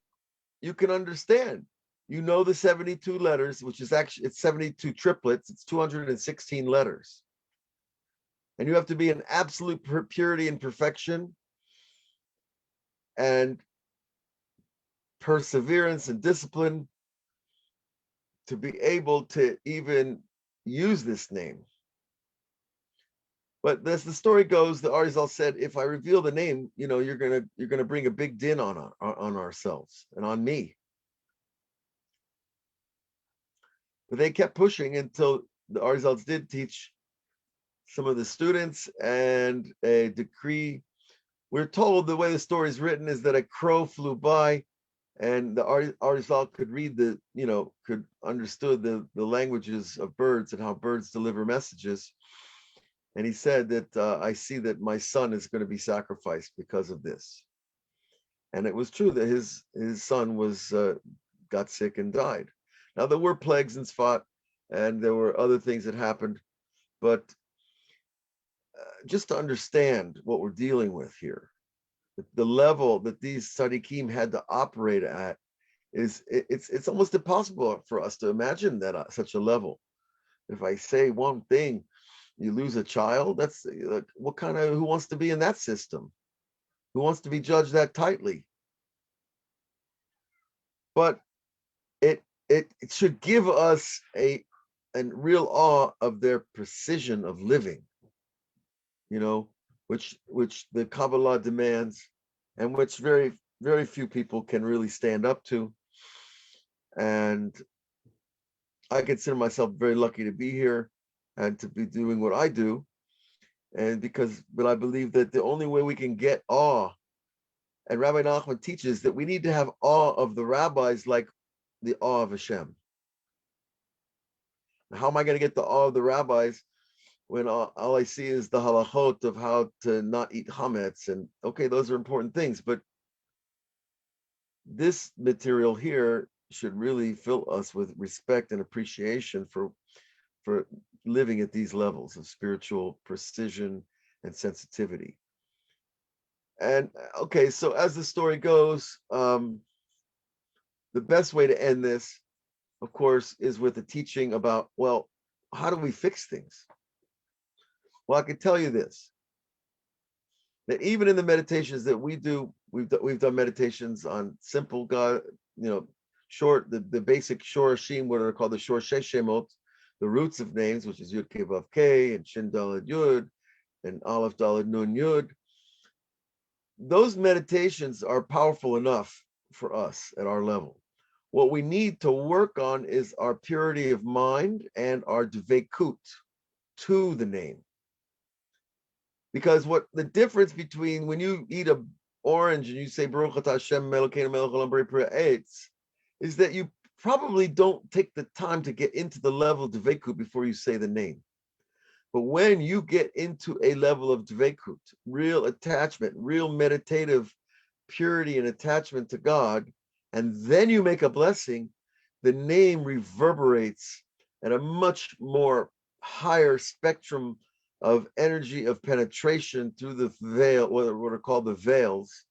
you can understand. The 72 letters, which is actually, it's 72 triplets, it's 216 letters. And you have to be in absolute purity and perfection and perseverance and discipline to be able to even use this name. But as the story goes, the Arizal said, if I reveal the name, you're gonna bring a big din on ourselves and on me. But they kept pushing until the Arizals did teach some of the students, and a decree. We're told the way the story is written is that a crow flew by, and the Arizal could read could understood the languages of birds and how birds deliver messages. And he said that I see that my son is going to be sacrificed because of this. And it was true that his son was got sick and died. Now there were plagues in Sfat, and there were other things that happened, but just to understand what we're dealing with here, the level that these tzaddikim had to operate at it's almost impossible for us to imagine that such a level. If I say one thing, you lose a child, that's what kind of, who wants to be in that system? Who wants to be judged that tightly? But it should give us a real awe of their precision of living, which the Kabbalah demands, and which very, very few people can really stand up to. And I consider myself very lucky to be here and to be doing what I do. But I believe that the only way we can get awe, and Rabbi Nachman teaches that we need to have awe of the rabbis like the awe of Hashem. How am I going to get the awe of the rabbis when all I see is the halachot of how to not eat chametz? And okay, those are important things, but this material here should really fill us with respect and appreciation for living at these levels of spiritual precision and sensitivity. And okay, so as the story goes, the best way to end this, of course, is with a teaching about, well, how do we fix things? Well, I can tell you this, that even in the meditations that we do, we've done meditations on simple God, short, the basic shorashim, what are called the shorshei shemot, the roots of names, which is Yud Kei Vav Kei and Shin Daled Yud and Aleph Daled Nun Yud. Those meditations are powerful enough for us at our level. What we need to work on is our purity of mind and our dveikut to the name. Because what the difference between when you eat an orange and you say Baruch Atah Hashem Elokeinu Melech Haolam Borei Pri Ha'etz, is that you probably don't take the time to get into the level of dveikut before you say the name. But when you get into a level of dveikut, real attachment, real meditative purity and attachment to God, and then you make a blessing, the name reverberates at a much more higher spectrum of energy of penetration through the veil, what are called the veils,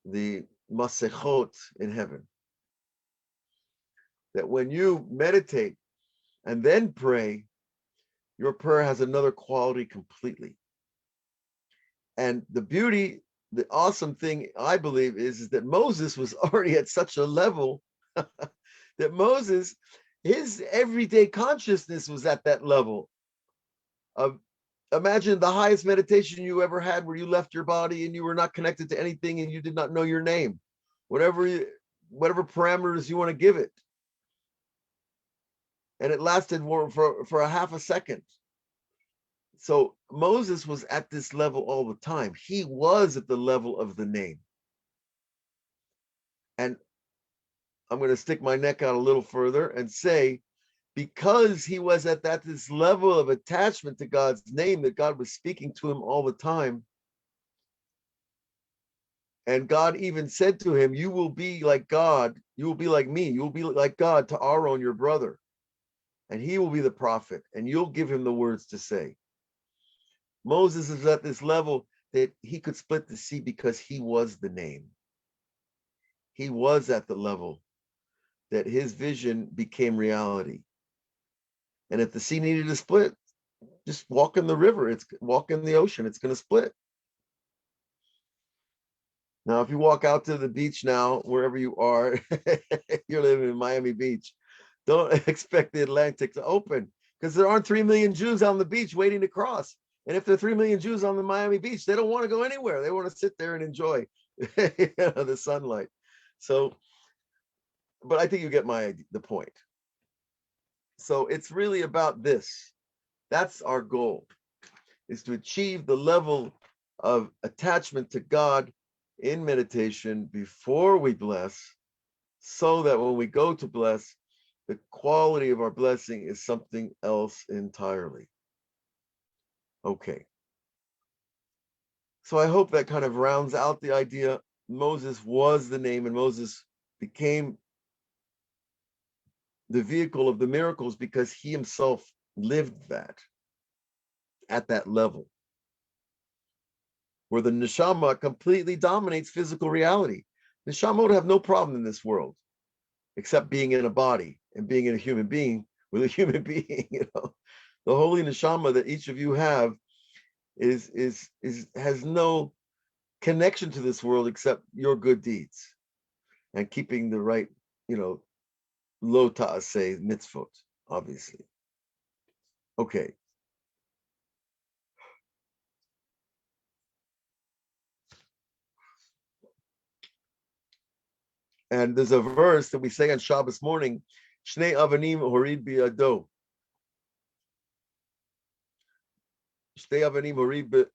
the masechot in heaven. That when you meditate and then pray, your prayer has another quality completely. And the beauty, the awesome thing, I believe, is that Moses was already at such a level that Moses, his everyday consciousness was at that level of, imagine the highest meditation you ever had where you left your body and you were not connected to anything and you did not know your name, whatever parameters you want to give it. And it lasted for a half a second. So Moses was at this level all the time. He was at the level of the name. And I'm going to stick my neck out a little further and say, because he was at this level of attachment to God's name, that God was speaking to him all the time. And God even said to him, you will be like God. You will be like me. You will be like God to Aaron, your brother. And he will be the prophet. And you'll give him the words to say. Moses is at this level that he could split the sea because he was the name. He was at the level that his vision became reality. And if the sea needed to split, just walk in the river. Walk in the ocean. It's going to split. Now, if you walk out to the beach now, wherever you are, you're living in Miami Beach, don't expect the Atlantic to open because there aren't 3 million Jews on the beach waiting to cross. And if there are 3 million Jews on the Miami Beach, they don't want to go anywhere. They want to sit there and enjoy the sunlight. So, but I think you get the point. So it's really about this. That's our goal, is to achieve the level of attachment to God in meditation before we bless, so that when we go to bless, the quality of our blessing is something else entirely. Okay. So I hope that kind of rounds out the idea. Moses was the name, and Moses became the vehicle of the miracles because he himself lived that at that level, where the neshama completely dominates physical reality. Neshama would have no problem in this world, except being in a body and being in a human being with a human being. The holy neshama that each of you have has no connection to this world except your good deeds and keeping the right, lo ta'aseh mitzvot, obviously. Okay. And there's a verse that we say on Shabbos morning, Shnei avanim horid biyado. Shnei avanim horid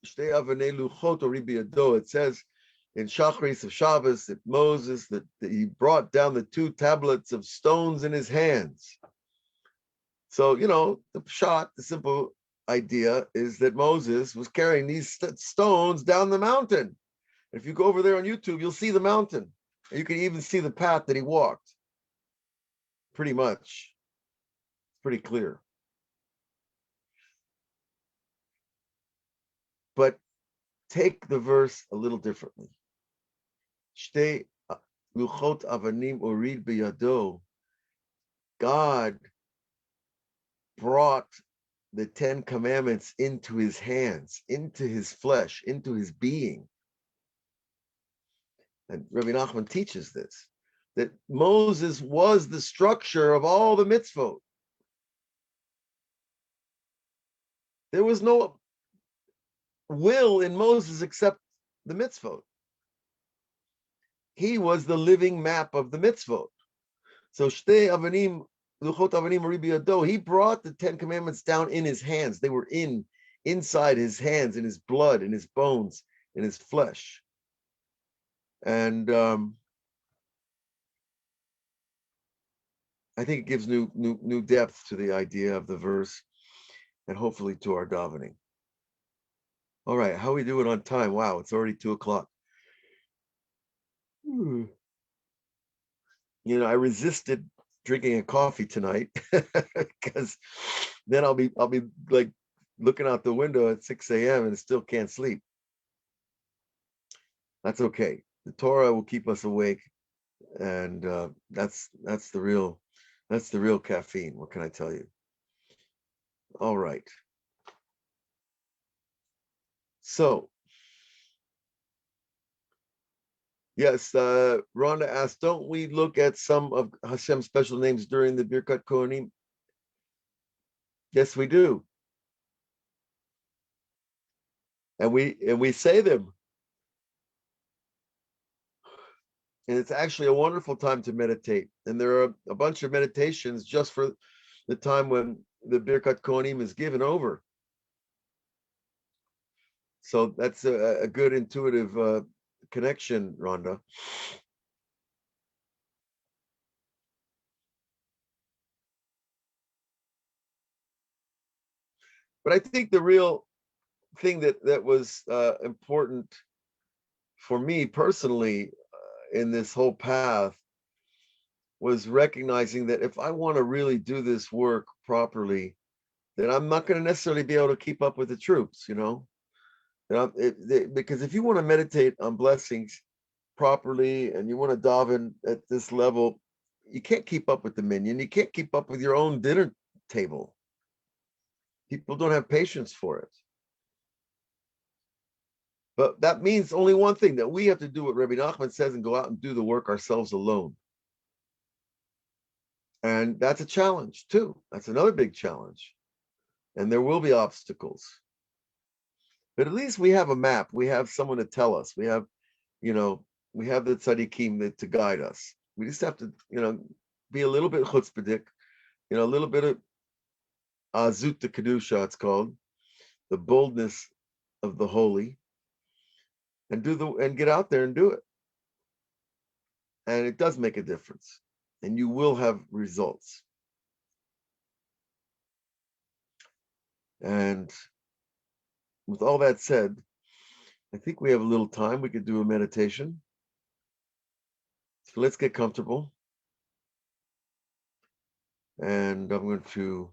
Shnei avanei luchot horid biyado. It says in Shachris of Shabbos that Moses, that he brought down the 2 tablets of stones in his hands. So, the pshat, the simple idea is that Moses was carrying these stones down the mountain. If you go over there on YouTube, you'll see the mountain. And you can even see the path that he walked. Pretty much. It's pretty clear. But take the verse a little differently. Shtei luchot avanim urid biyado. God brought the 10 commandments into his hands, into his flesh, into his being. And Rabbi Nachman teaches this, that Moses was the structure of all the mitzvot. There was no will in Moses except the mitzvot. He was the living map of the mitzvot. So Shtei avanim, luchot avanim uri biyado, he brought the 10 commandments down in his hands. They were inside his hands, in his blood, in his bones, in his flesh. And I think it gives new depth to the idea of the verse, and hopefully to our davening. All right, how are we doing on time? Wow, it's already 2:00. I resisted drinking a coffee tonight because then I'll be like looking out the window at 6 a.m. and still can't sleep. That's okay. The Torah will keep us awake, and that's the real caffeine. What can I tell you? All right. So, yes, Rhonda asked, don't we look at some of Hashem's special names during the Birkat Kohanim? Yes, we do. And we say them. And it's actually a wonderful time to meditate. And there are a bunch of meditations just for the time when the Birkat Kohanim is given over. So that's a good intuitive connection, Rhonda. But I think the real thing that was important for me personally in this whole path was recognizing that if I want to really do this work properly, then I'm not going to necessarily be able to keep up with the troops, because if you want to meditate on blessings properly and you want to daven at this level, you can't keep up with the minyan. You can't keep up with your own dinner table. People don't have patience for it. But that means only one thing, that we have to do what Rabbi Nachman says and go out and do the work ourselves alone. And that's a challenge too. That's another big challenge. And there will be obstacles. But at least we have a map. We have someone to tell us. We have the tzaddikim to guide us. We just have to, be a little bit chutzpahdik, a little bit of azut de kedusha, it's called, the boldness of the holy, and get out there and do it. And it does make a difference, and you will have results. And with all that said, I think we have a little time. We could do a meditation. So let's get comfortable. And I'm going to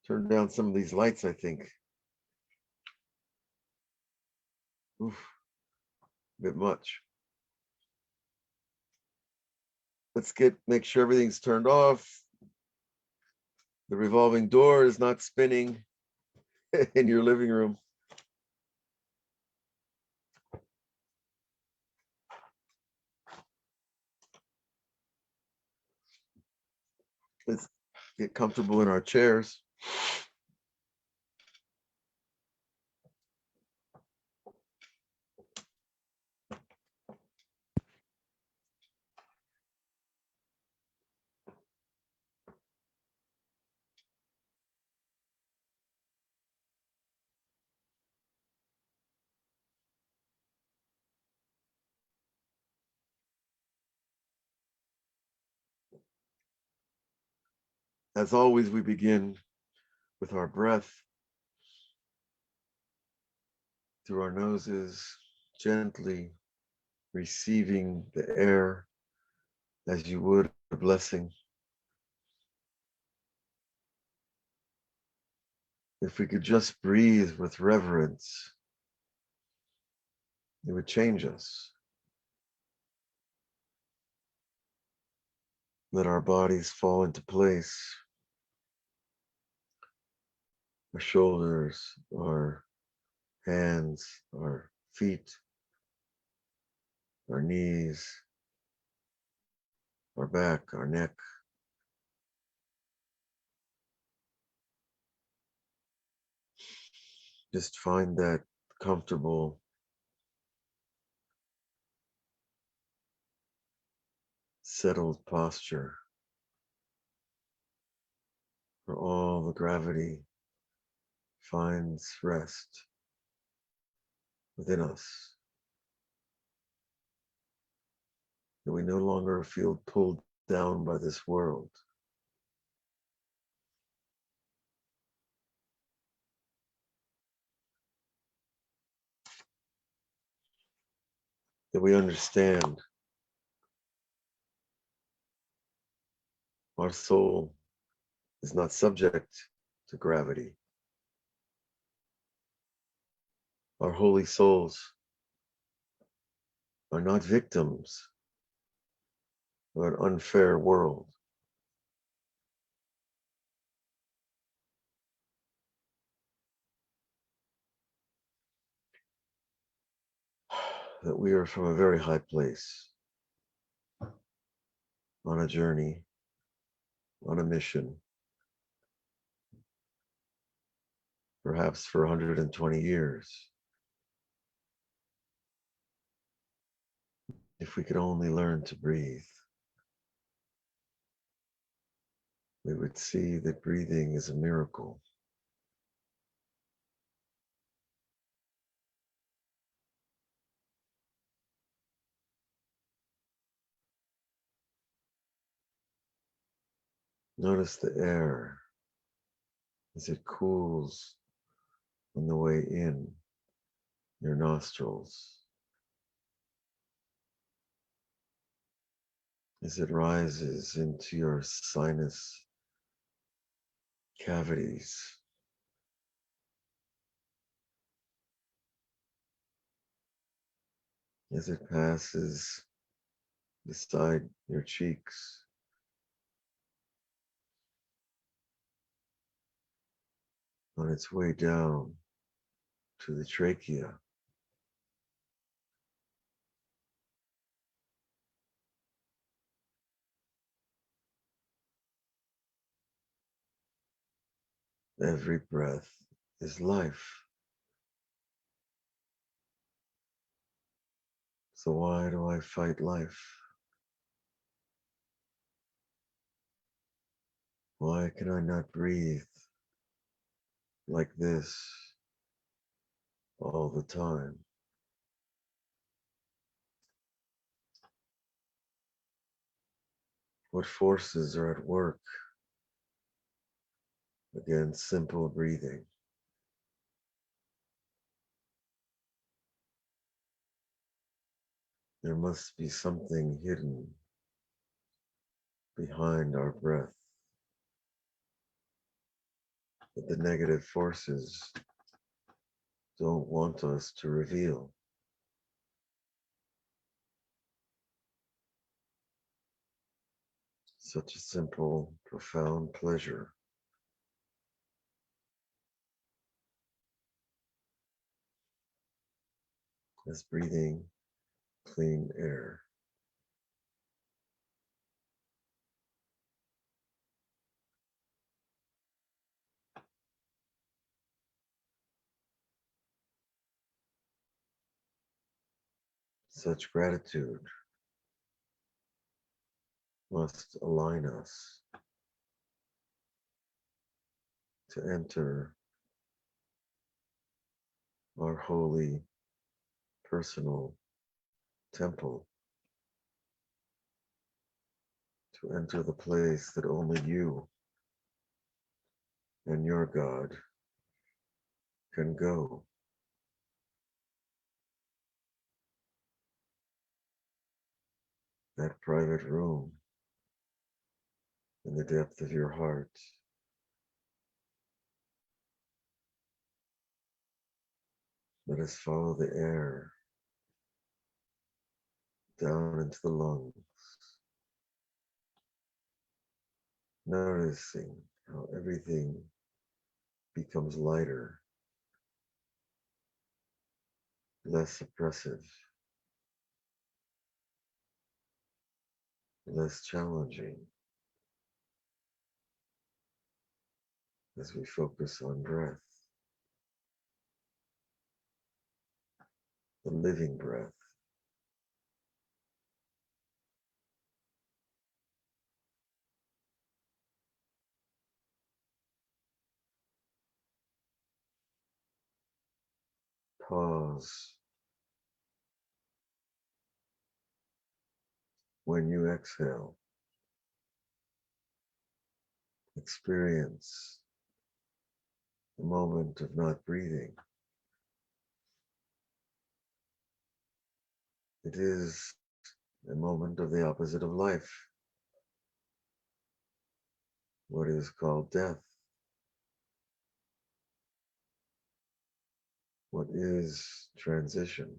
turn down some of these lights, I think. Oof, a bit much. Let's make sure everything's turned off. The revolving door is not spinning in your living room. Let's get comfortable in our chairs. As always, we begin with our breath through our noses, gently receiving the air as you would a blessing. If we could just breathe with reverence, it would change us. Let our bodies fall into place. Our shoulders, our hands, our feet, our knees, our back, our neck. Just find that comfortable, settled posture where all the gravity finds rest within us. That we no longer feel pulled down by this world. That we understand our soul is not subject to gravity. Our holy souls are not victims of an unfair world. That we are from a very high place, on a journey, on a mission, perhaps for 120 years. If we could only learn to breathe, we would see that breathing is a miracle. Notice the air as it cools on the way in your nostrils, as it rises into your sinus cavities, as it passes beside your cheeks, on its way down to the trachea. Every breath is life. So why do I fight life? Why can I not breathe like this all the time? What forces are at work against simple breathing? There must be something hidden behind our breath that the negative forces don't want us to reveal. Such a simple, profound pleasure as breathing clean air. Such gratitude must align us to enter our holy personal temple, to enter the place that only you and your God can go. That private room in the depth of your heart. Let us follow the air down into the lungs, noticing how everything becomes lighter, less oppressive, less challenging as we focus on breath, the living breath. Pause when you exhale. Experience the moment of not breathing. It is a moment of the opposite of life, what is called death. What is transition?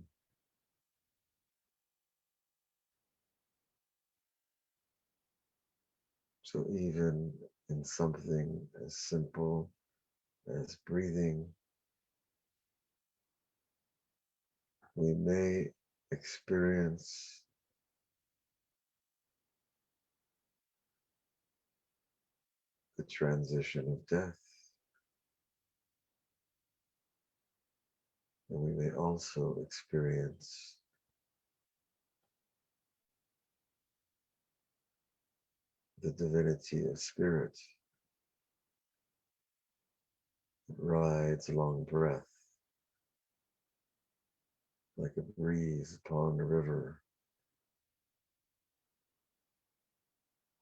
So even in something as simple as breathing, we may experience the transition of death. And we may also experience the divinity of spirit that rides along breath like a breeze upon a river,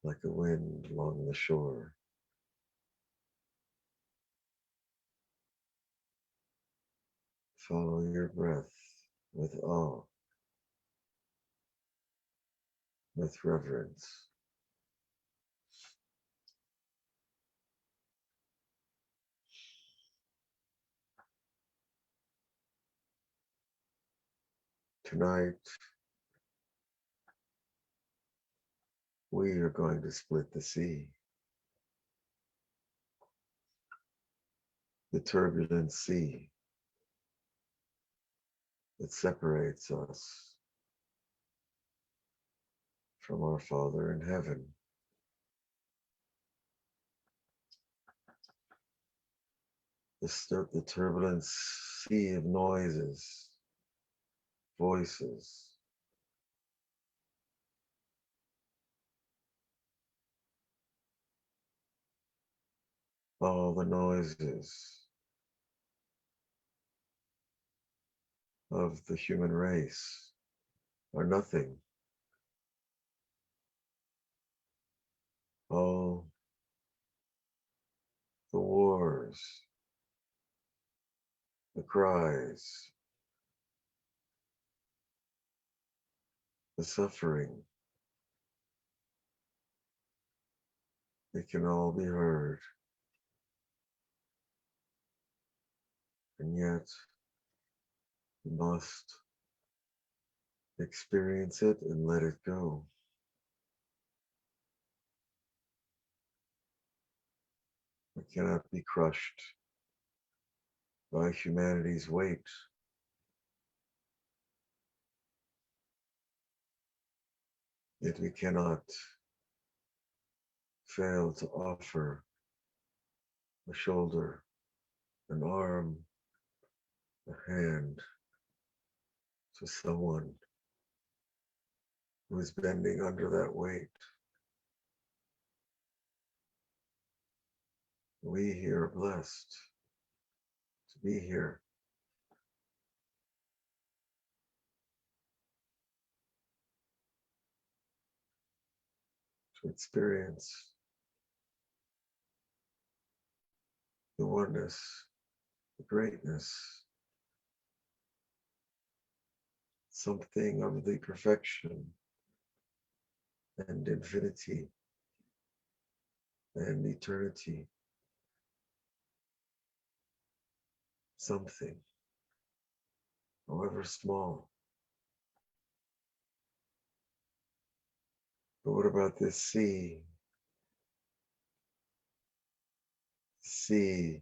like a wind along the shore. Follow your breath with awe, with reverence. Tonight, we are going to split the sea, the turbulent sea that separates us from our Father in heaven. The turbulent sea of noises, voices, all the noises of the human race are nothing. All the wars, the cries, the suffering, it can all be heard. And yet, we must experience it and let it go. We cannot be crushed by humanity's weight. Yet we cannot fail to offer a shoulder, an arm, a hand to someone who is bending under that weight. We here are blessed to be here, to experience the oneness, the greatness, something of the perfection and infinity and eternity, something, however small. But what about this sea? Sea,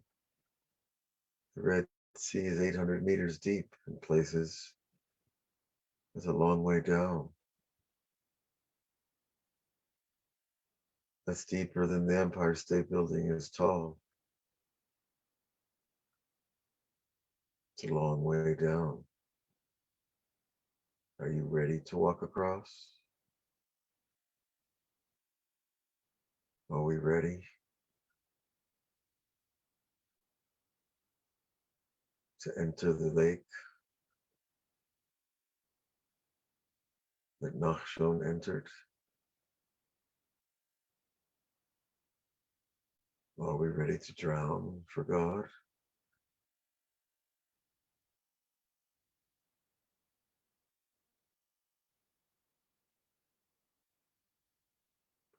the Red Sea is 800 meters deep in places. It's a long way down. That's deeper than the Empire State Building is tall. It's a long way down. Are you ready to walk across? Are we ready to enter the lake that Nachshon entered? Are we ready to drown for God?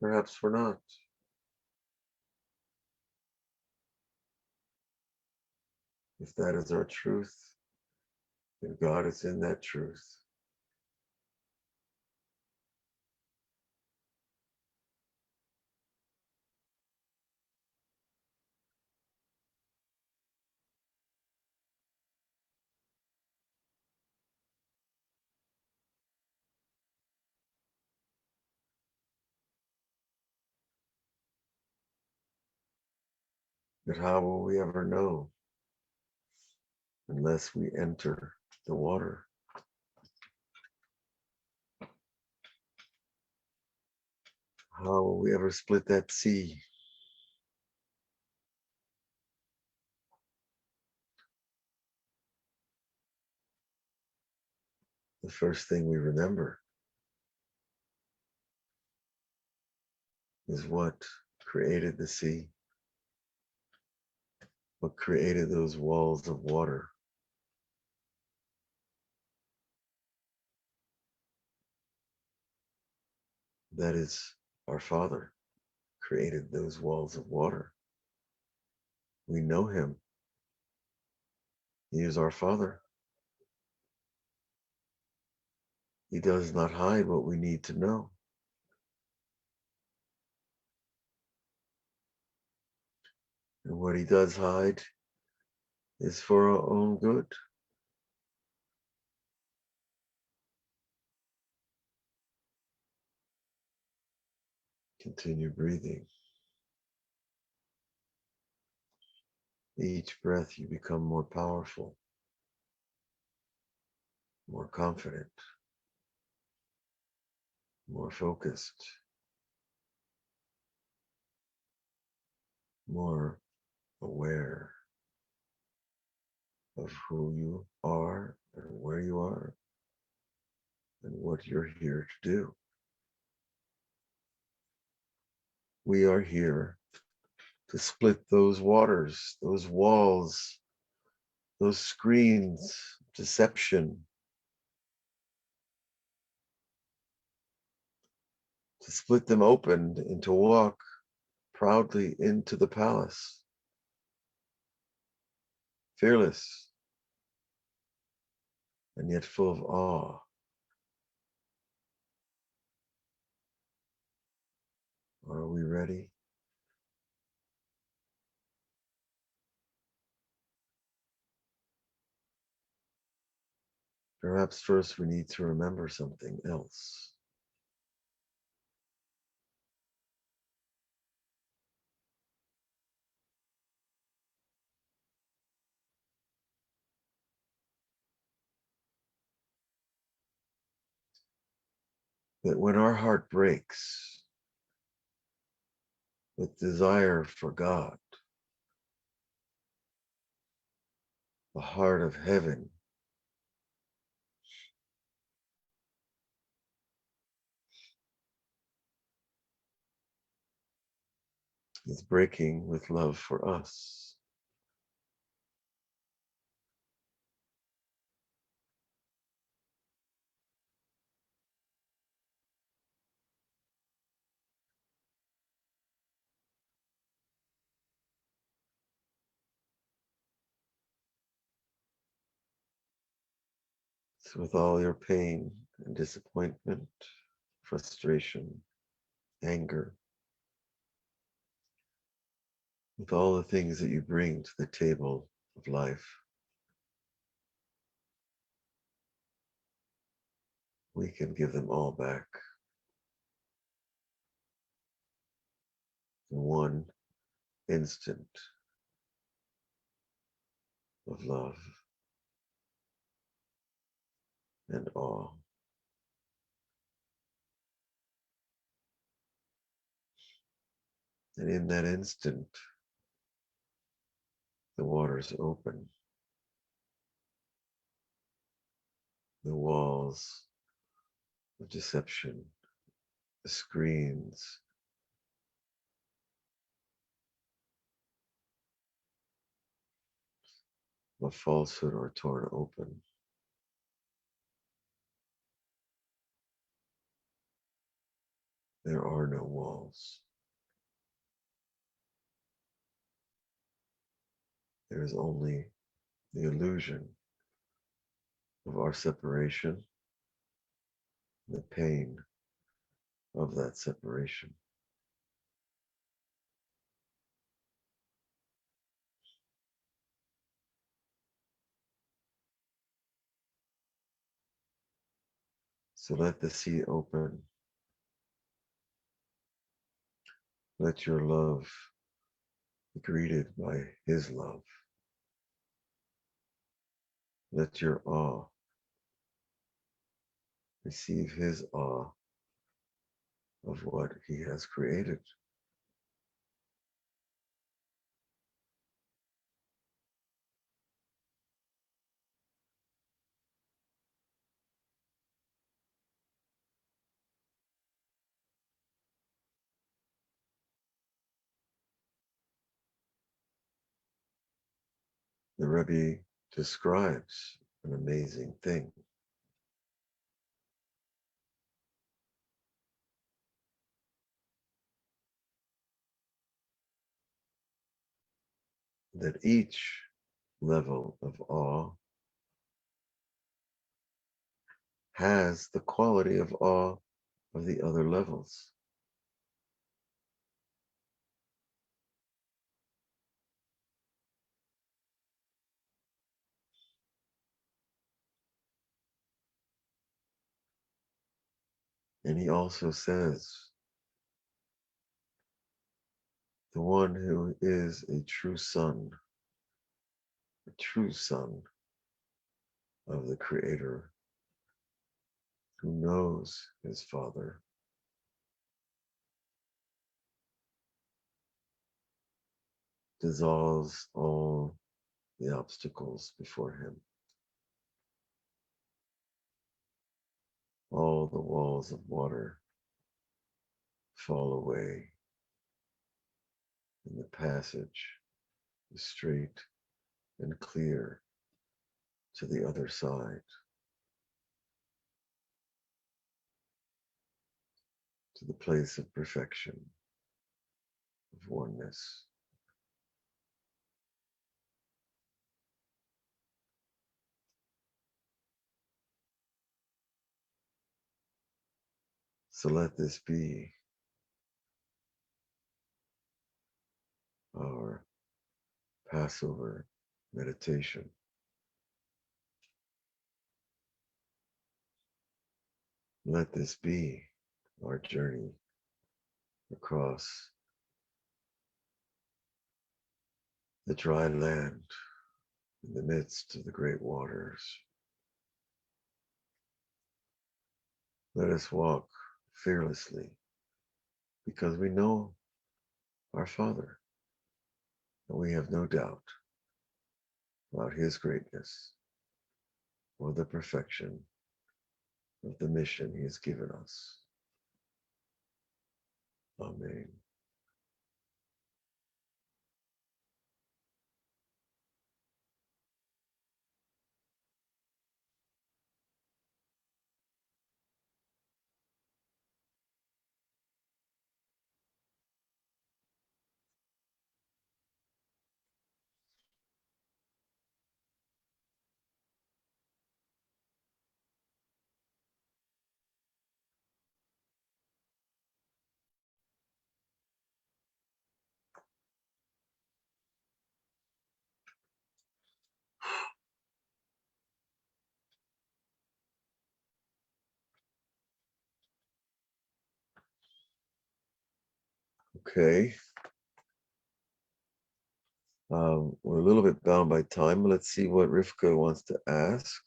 Perhaps we're not. If that is our truth, then God is in that truth. But how will we ever know unless we enter the water? How will we ever split that sea? The first thing we remember is what created the sea, what created those walls of water. That is, our Father created those walls of water. We know him. He is our Father. He does not hide what we need to know. And what he does hide is for our own good. Continue breathing. Each breath you become more powerful, more confident, more focused, more aware of who you are and where you are and what you're here to do. We are here to split those waters, those walls, those screens, deception, to split them open and to walk proudly into the palace, fearless and yet full of awe. Are we ready? Perhaps first we need to remember something else. That when our heart breaks with desire for God, the heart of heaven is breaking with love for us. So with all your pain and disappointment, frustration, anger, with all the things that you bring to the table of life, we can give them all back in one instant of love and awe. And in that instant, the waters open, the walls of deception, the screens of falsehood are torn open. There are no walls. There is only the illusion of our separation, the pain of that separation. So let the sea open. Let your love Be greeted by his love. Let your awe receive his awe of what he has created. The Rabbi describes an amazing thing. That each level of awe has the quality of awe of the other levels. And he also says, the one who is a true son of the Creator, who knows his Father, dissolves all the obstacles before him. All the walls of water fall away, and the passage is straight and clear to the other side, to the place of perfection, of oneness. So let this be our Passover meditation. Let this be our journey across the dry land in the midst of the great waters. Let us walk fearlessly because we know our Father and we have no doubt about his greatness or the perfection of the mission he has given us. Amen. Okay. We're a little bit bound by time. Let's see what Rivka wants to ask.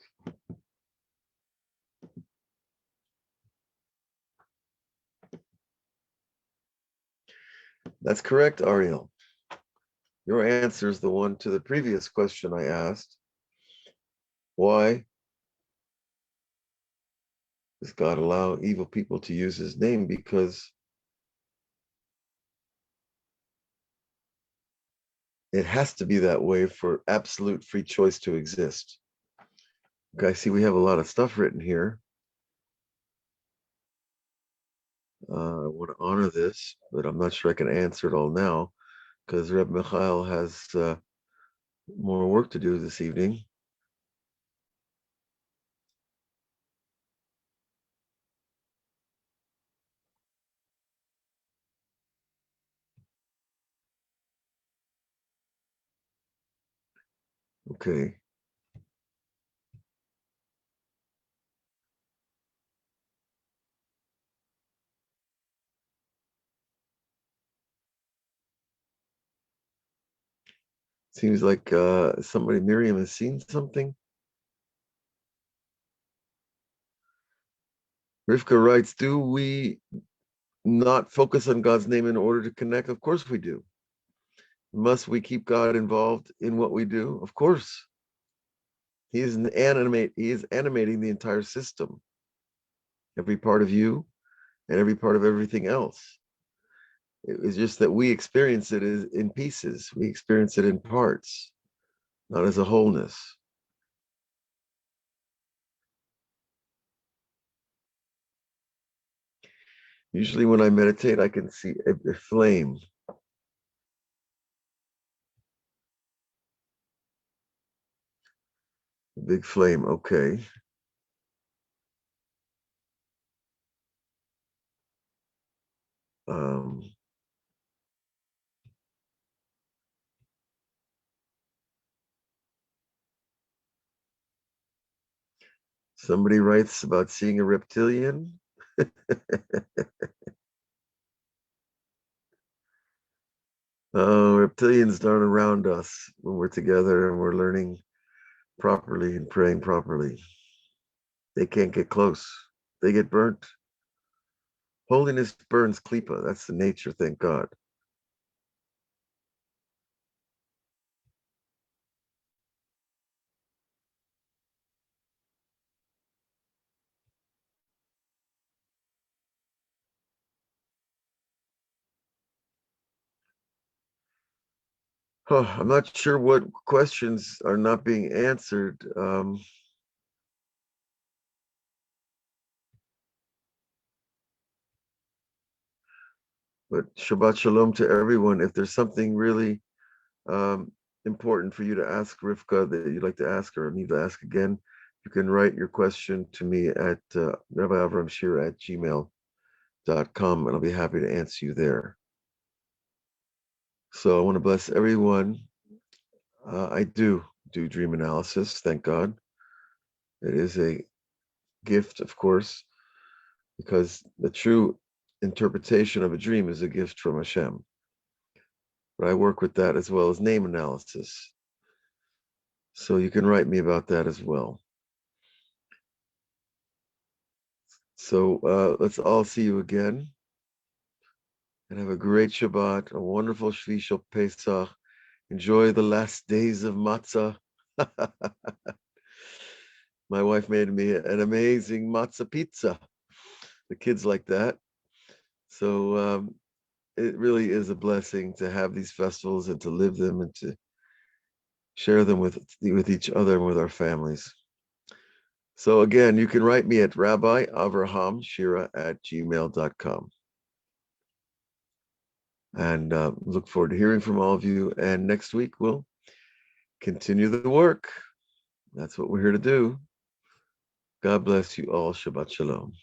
That's correct, Ariel. Your answer is the one to the previous question I asked. Why does God allow evil people to use his name? Because it has to be that way for absolute free choice to exist. Okay, I see we have a lot of stuff written here. I want to honor this, but I'm not sure I can answer it all now because Reb Michael has more work to do this evening. Okay. Seems like somebody, Miriam, has seen something. Rivka writes, do we not focus on God's name in order to connect? Of course we do. Must we keep God involved in what we do? Of course. He is animating the entire system, every part of you and every part of everything else. It's just that we experience it in pieces. We experience it in parts, not as a wholeness. Usually when I meditate, I can see a flame. A big flame, okay. Um, Somebody writes about seeing a reptilian. Reptilians aren't around us when we're together and we're learning properly and praying properly. They can't get close. They get burnt. Holiness burns klipa. That's the nature, thank God. I'm not sure what questions are not being answered. But Shabbat Shalom to everyone. If there's something really important for you to ask Rivka that you'd like to ask her or need to ask again, you can write your question to me at Rabbi Avraham Shira at gmail.com, and I'll be happy to answer you there. So I want to bless everyone. I do dream analysis, thank God. It is a gift, of course, because the true interpretation of a dream is a gift from Hashem. But I work with that as well as name analysis. So you can write me about that as well. So let's all see you again. And have a great Shabbat, a wonderful Shvi Shel Pesach. Enjoy the last days of matzah. My wife made me an amazing matzah pizza. The kids like that. So it really is a blessing to have these festivals and to live them and to share them with each other and with our families. So again, you can write me at Rabbi Avraham Shira at gmail.com. And look forward to hearing from all of you. And next week, we'll continue the work. That's what we're here to do. God bless you all. Shabbat Shalom.